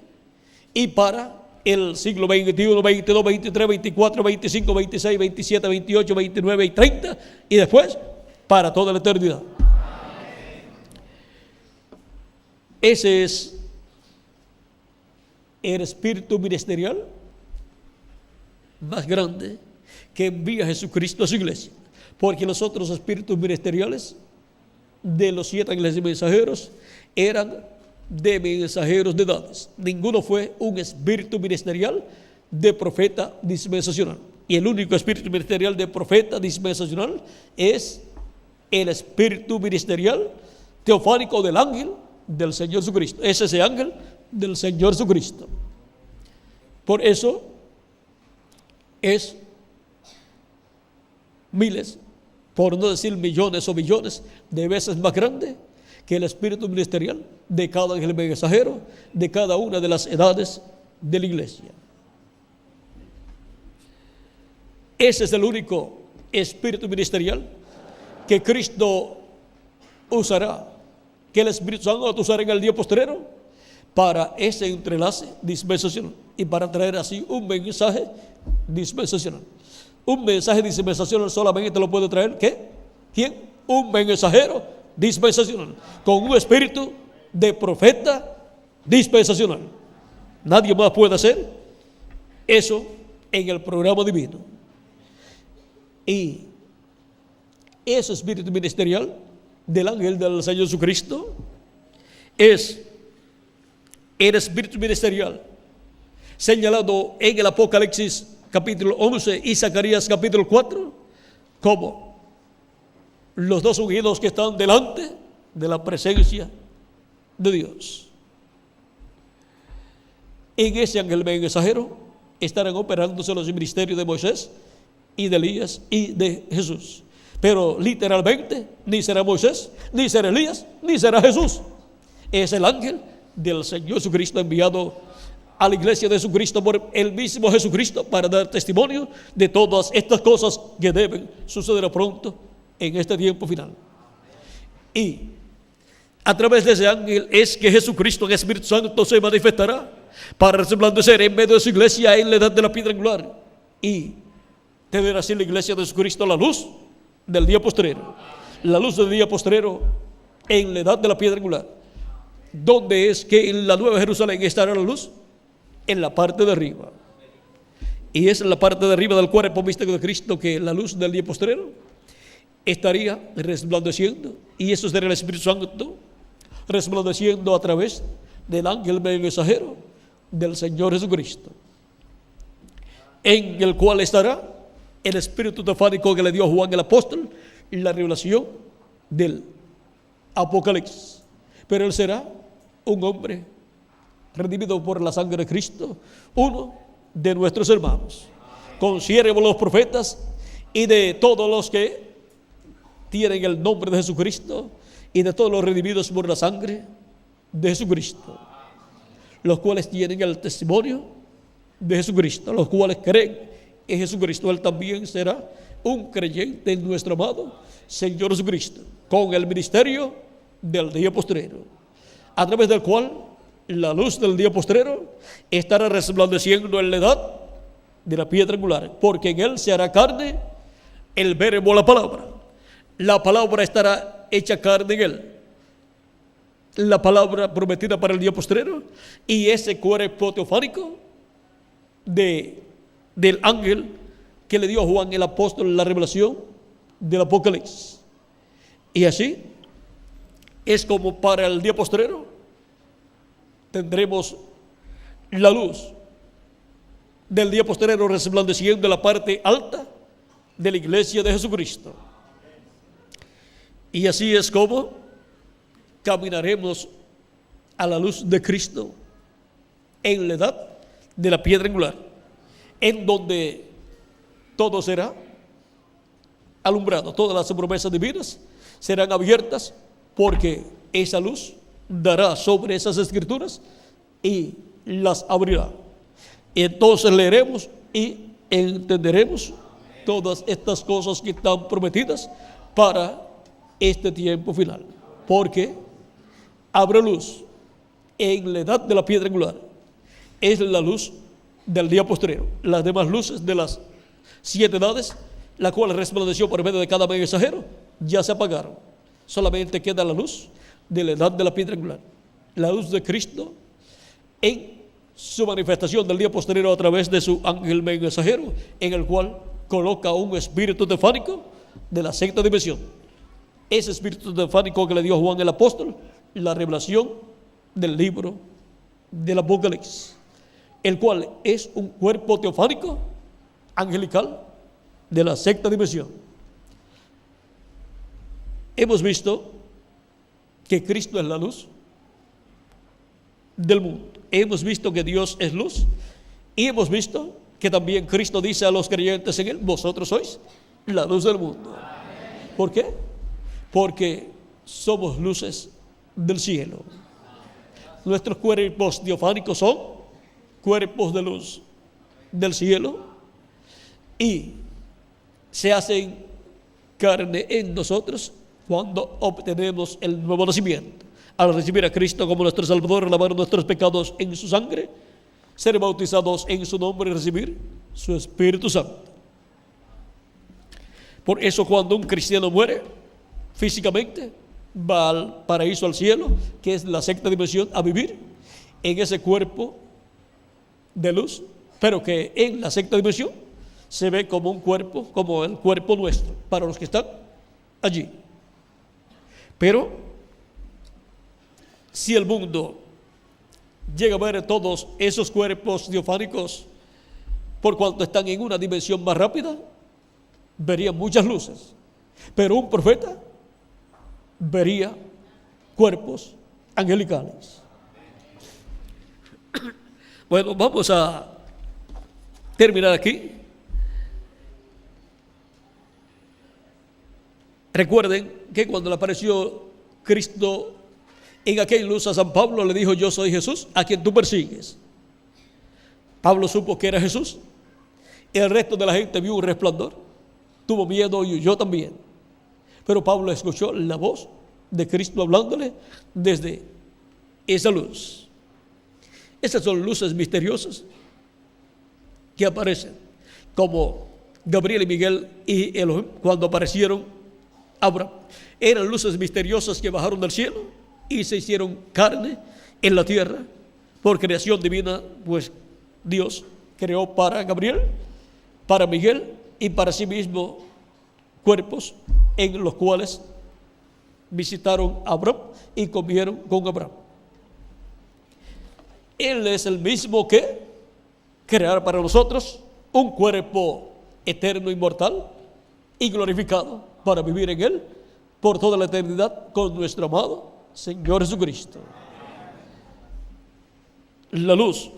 y para el siglo XXI, XXII, XXIII, XXIV, XXV, XXVI, XXVII, XXVIII, XXIX y 30, y después para toda la eternidad. Ese es el espíritu ministerial más grande que envía Jesucristo a su iglesia, porque los otros espíritus ministeriales de los 7 iglesias mensajeros eran de mensajeros de edades. Ninguno fue un espíritu ministerial de profeta dispensacional, y el único espíritu ministerial de profeta dispensacional es el espíritu ministerial teofánico del ángel del Señor Jesucristo. Es ese ángel del Señor Jesucristo. Por eso es miles, por no decir millones o billones de veces más grande que el espíritu ministerial de cada ángel mensajero de cada una de las edades de la iglesia. Ese es el único espíritu ministerial que Cristo usará, que el Espíritu Santo usará en el día postrero para ese entrelace dispensacional y para traer así un mensaje dispensacional. Un mensaje dispensacional solamente lo puede traer ¿quién? Un mensajero dispensacional con un espíritu de profeta dispensacional. Nadie más puede hacer eso en el programa divino. Y ese espíritu ministerial del ángel del Señor Jesucristo es el espíritu ministerial señalado en el Apocalipsis capítulo 11 y Zacarías capítulo 4 como los dos ungidos que están delante de la presencia de Dios. En ese ángel mensajero estarán operándose los ministerios de Moisés y de Elías y de Jesús. Pero literalmente ni será Moisés, ni será Elías, ni será Jesús. Es el ángel del Señor Jesucristo enviado a la iglesia de Jesucristo por el mismo Jesucristo para dar testimonio de todas estas cosas que deben suceder pronto en este tiempo final. Y a través de ese ángel es que Jesucristo en el Espíritu Santo se manifestará para resplandecer en medio de su iglesia en la edad de la piedra angular y tener así la iglesia de Jesucristo la luz del día postrero. La luz del día postrero en la edad de la piedra angular. ¿Dónde es que en la Nueva Jerusalén estará la luz? En la parte de arriba. Y es en la parte de arriba del cuerpo místico de Cristo que la luz del día postrero estaría resplandeciendo, y eso sería el Espíritu Santo resplandeciendo a través del ángel mensajero del Señor Jesucristo, en el cual estará el espíritu teofánico que le dio Juan el apóstol y la revelación del Apocalipsis. Pero él será un hombre redimido por la sangre de Cristo, uno de nuestros hermanos, consiervo de los profetas y de todos los que tienen el nombre de Jesucristo, y de todos los redimidos por la sangre de Jesucristo, los cuales tienen el testimonio de Jesucristo, los cuales creen en Jesucristo. Él también será un creyente en nuestro amado Señor Jesucristo, con el ministerio del día postrero, a través del cual la luz del día postrero estará resplandeciendo en la edad de la piedra angular, porque en él se hará carne el verbo, la palabra. La palabra estará hecha carne en él, la palabra prometida para el día postrero, y ese cuerpo teofánico del ángel que le dio a Juan el apóstol la revelación del Apocalipsis. Y así es como para el día postrero tendremos la luz del día postrero resplandeciendo en la parte alta de la iglesia de Jesucristo. Y así es como caminaremos a la luz de Cristo en la edad de la piedra angular, en donde todo será alumbrado, todas las promesas divinas serán abiertas, porque esa luz dará sobre esas escrituras y las abrirá. Entonces leeremos y entenderemos todas estas cosas que están prometidas para este tiempo final, porque habrá luz en la edad de la piedra angular. Es la luz del día postrero. Las demás luces de las 7 edades, la cual resplandeció por medio de cada mensajero, ya se apagaron. Solamente queda la luz de la edad de la piedra angular, la luz de Cristo en su manifestación del día postrero a través de su ángel mensajero, en el cual coloca un espíritu teofánico de la sexta dimensión. Ese espíritu teofánico que le dio Juan el apóstol la revelación del libro del Apocalipsis, el cual es un cuerpo teofánico angelical de la sexta dimensión. Hemos visto que Cristo es la luz del mundo. Hemos visto que Dios es luz, y hemos visto que también Cristo dice a los creyentes en él: vosotros sois la luz del mundo. ¿Por qué? Porque somos luces del cielo. Nuestros cuerpos teofánicos son cuerpos de luz del cielo, y se hacen carne en nosotros cuando obtenemos el nuevo nacimiento. Al recibir a Cristo como nuestro Salvador, lavar nuestros pecados en su sangre, ser bautizados en su nombre y recibir su Espíritu Santo. Por eso, cuando un cristiano muere físicamente, va al paraíso, al cielo, que es la sexta dimensión, a vivir en ese cuerpo de luz, pero que en la sexta dimensión se ve como un cuerpo, como el cuerpo nuestro, para los que están allí. Pero si el mundo llega a ver todos esos cuerpos teofánicos, por cuanto están en una dimensión más rápida, vería muchas luces. Pero un profeta vería cuerpos angelicales. Bueno, vamos a terminar aquí. Recuerden que cuando le apareció Cristo en aquella luz a San Pablo, le dijo: yo soy Jesús a quien tú persigues. Pablo supo que era Jesús. El resto de la gente vio un resplandor, tuvo miedo y huyó también. Pero Pablo escuchó la voz de Cristo hablándole desde esa luz. Esas son luces misteriosas que aparecen, como Gabriel y Miguel y Elohim cuando aparecieron a Abraham. Eran luces misteriosas que bajaron del cielo y se hicieron carne en la tierra por creación divina, pues Dios creó para Gabriel, para Miguel y para sí mismo cuerpos en los cuales visitaron a Abraham y comieron con Abraham. Él es el mismo que creará para nosotros un cuerpo eterno, inmortal y glorificado para vivir en él por toda la eternidad con nuestro amado Señor Jesucristo. La luz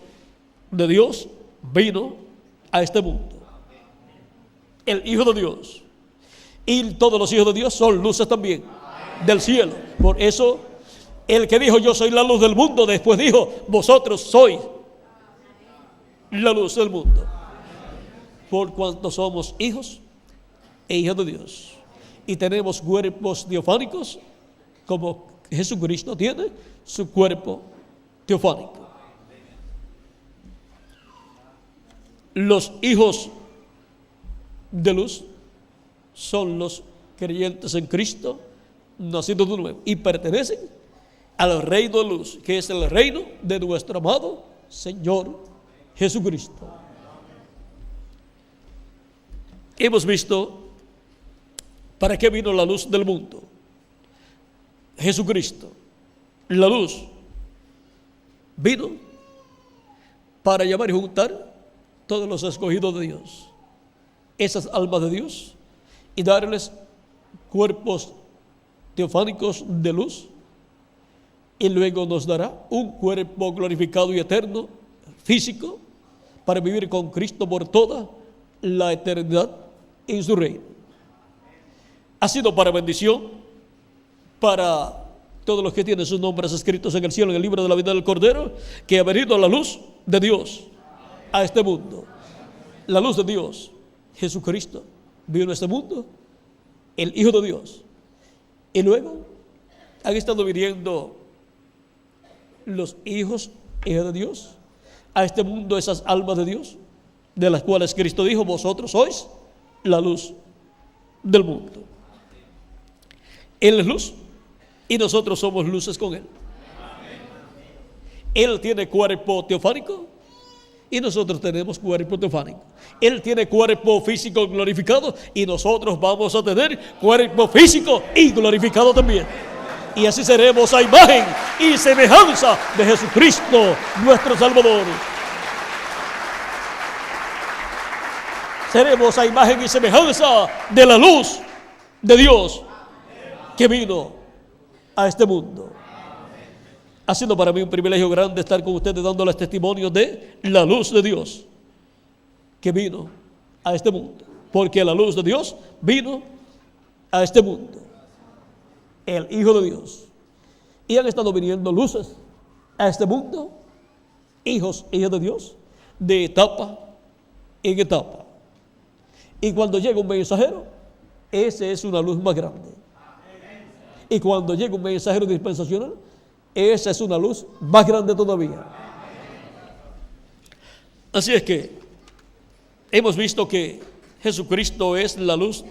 de Dios vino a este mundo. El Hijo de Dios y todos los hijos de Dios son luces también del cielo. Por eso el que dijo yo soy la luz del mundo, después dijo vosotros sois la luz del mundo, por cuanto somos hijos e hijas de Dios y tenemos cuerpos teofánicos como Jesucristo tiene su cuerpo teofánico. Los hijos de luz son los creyentes en Cristo, nacidos de nuevo, y pertenecen al reino de luz, que es el reino de nuestro amado Señor Jesucristo. Hemos visto para qué vino la luz del mundo. Jesucristo, la luz, vino para llamar y juntar todos los escogidos de Dios, esas almas de Dios, y darles cuerpos teofánicos de luz, y luego nos dará un cuerpo glorificado y eterno, físico, para vivir con Cristo por toda la eternidad en su reino. Ha sido para bendición para todos los que tienen sus nombres escritos en el cielo, en el libro de la vida del Cordero, que ha venido la luz de Dios a este mundo. La luz de Dios, Jesucristo, vino a este mundo, el Hijo de Dios. Y luego han estado viniendo los hijos e hijas de Dios a este mundo, esas almas de Dios, de las cuales Cristo dijo, vosotros sois la luz del mundo. Él es luz y nosotros somos luces con Él. Él tiene cuerpo teofánico y nosotros tenemos cuerpo teofánico. Él tiene cuerpo físico glorificado y nosotros vamos a tener cuerpo físico y glorificado también. Y así seremos a imagen y semejanza de Jesucristo, nuestro Salvador. Seremos a imagen y semejanza de la luz de Dios que vino a este mundo. Ha sido para mí un privilegio grande estar con ustedes dándoles testimonio de la luz de Dios que vino a este mundo, porque la luz de Dios vino a este mundo, el Hijo de Dios, y han estado viniendo luces a este mundo, hijos e hijas de Dios, de etapa en etapa. Y cuando llega un mensajero, ese es una luz más grande. Y cuando llega un mensajero dispensacional, esa es una luz más grande todavía. Así es que hemos visto que Jesucristo es la luz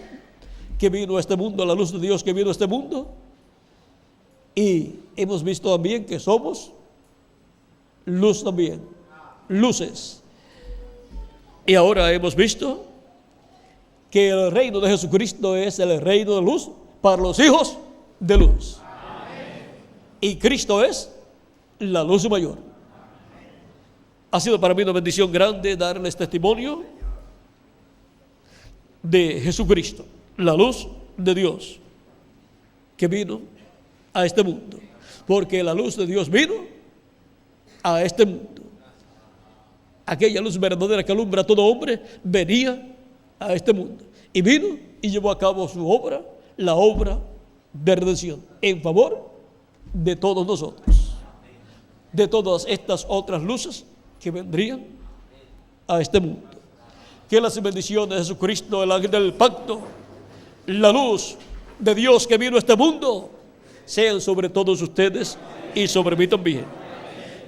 que vino a este mundo, la luz de Dios que vino a este mundo. Y hemos visto también que somos luz también, luces. Y ahora hemos visto que el reino de Jesucristo es el reino de luz para los hijos de luz. Y Cristo es la luz mayor. Ha sido para mí una bendición grande darles testimonio de Jesucristo, la luz de Dios que vino a este mundo, porque la luz de Dios vino a este mundo. Aquella luz verdadera que alumbra a todo hombre venía a este mundo y vino y llevó a cabo su obra, la obra de redención en favor de todos nosotros, de todas estas otras luces que vendrían a este mundo. Que las bendiciones de Jesucristo, el ángel del pacto, la luz de Dios que vino a este mundo, sean sobre todos ustedes y sobre mí también.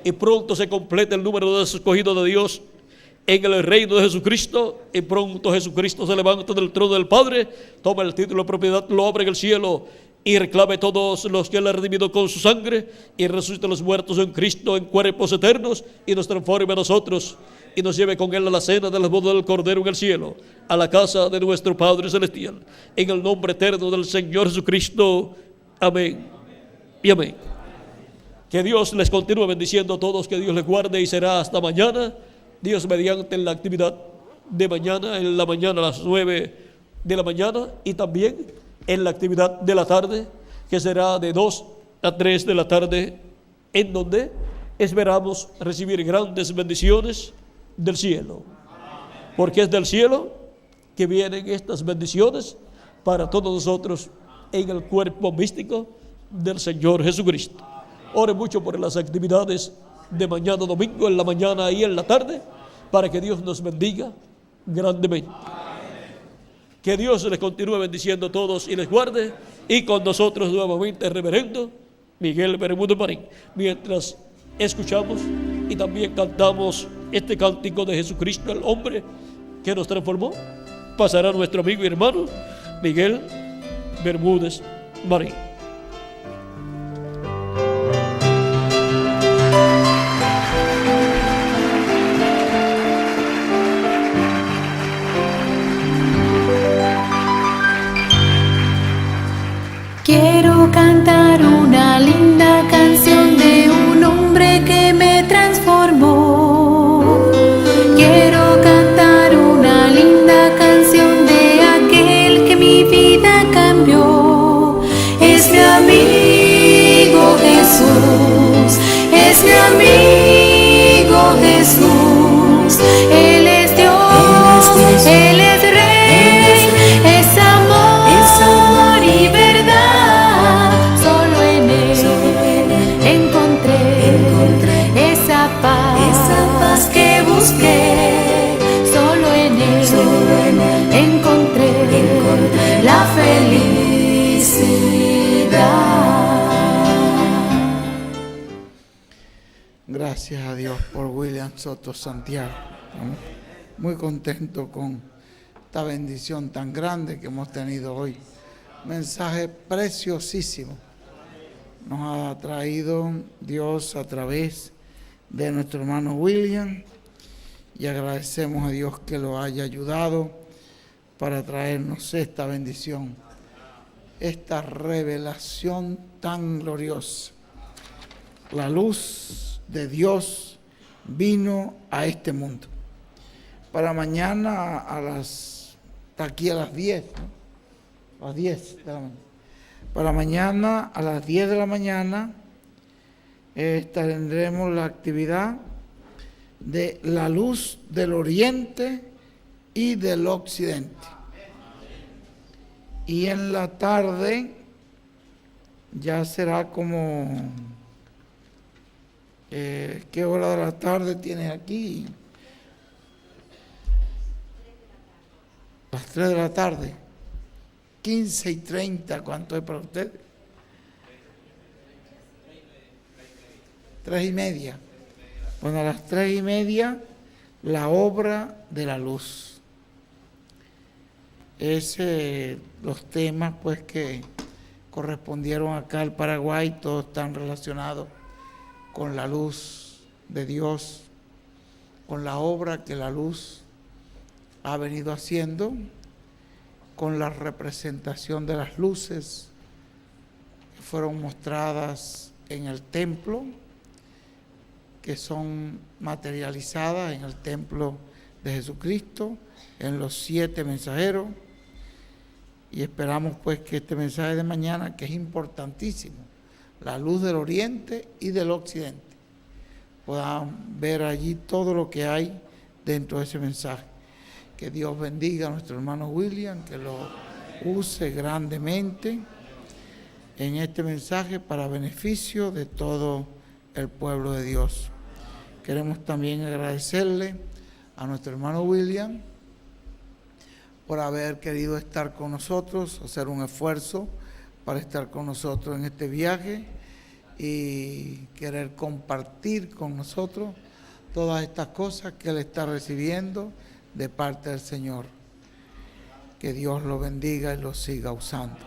Y pronto se completa el número de los escogidos de Dios en el reino de Jesucristo, y pronto Jesucristo se levanta del trono del Padre, toma el título de propiedad, lo abre en el cielo y reclame todos los que Él ha redimido con su sangre, y resucite a los muertos en Cristo en cuerpos eternos y nos transforme a nosotros y nos lleve con Él a la cena de las bodas del Cordero en el cielo, a la casa de nuestro Padre Celestial. En el nombre eterno del Señor Jesucristo. Amén y amén. Que Dios les continúe bendiciendo a todos, que Dios les guarde, y será hasta mañana, Dios mediante, en la actividad de mañana, en la mañana a las 9 de la mañana, y también en la actividad de la tarde, que será de 2 a 3 de la tarde, en donde esperamos recibir grandes bendiciones del cielo, porque es del cielo que vienen estas bendiciones para todos nosotros en el cuerpo místico del Señor Jesucristo. Ore mucho por las actividades de mañana domingo, en la mañana y en la tarde, para que Dios nos bendiga grandemente. Que Dios les continúe bendiciendo a todos y les guarde, y con nosotros nuevamente el reverendo Miguel Bermúdez Marín, mientras escuchamos y también cantamos este cántico de Jesucristo, el hombre que nos transformó. Pasará nuestro amigo y hermano Miguel Bermúdez Marín. Quiero cantar una linda canción de un hombre que me transformó. Quiero cantar una linda canción de aquel que mi vida cambió. Es mi amigo Jesús, es mi amigo Jesús. Él es Dios, Él es Rey, es amor y verdad. Solo en Él encontré esa paz que busqué. Solo en Él encontré la felicidad. Gracias a Dios por William Soto Santiago. Estamos muy contentos con esta bendición tan grande que hemos tenido hoy. Mensaje preciosísimo nos ha traído Dios a través de nuestro hermano William, y agradecemos a Dios que lo haya ayudado para traernos esta bendición, esta revelación tan gloriosa. La luz de Dios vino a este mundo. Para mañana aquí a las 10, ¿no? A las 10 de la mañana. Para mañana a las 10 de la mañana tendremos la actividad de la luz del oriente y del occidente. Y en la tarde ya será como... ¿qué hora de la tarde tienes aquí? Las 3 de la tarde. 15:30, ¿cuánto es para ustedes? 3:30. Bueno, a las 3:30, la obra de la luz. Los temas pues que correspondieron acá al Paraguay, todos están relacionados con la luz de Dios, con la obra que la luz ha venido haciendo, con la representación de las luces que fueron mostradas en el templo, que son materializadas en el templo de Jesucristo, en los 7 mensajeros. Y esperamos pues que este mensaje de mañana, que es importantísimo, la luz del oriente y del occidente, puedan ver allí todo lo que hay dentro de ese mensaje. Que Dios bendiga a nuestro hermano William, que lo use grandemente en este mensaje para beneficio de todo el pueblo de Dios. Queremos también agradecerle a nuestro hermano William por haber querido estar con nosotros, hacer un esfuerzo para estar con nosotros en este viaje y querer compartir con nosotros todas estas cosas que él está recibiendo de parte del Señor. Que Dios lo bendiga y lo siga usando.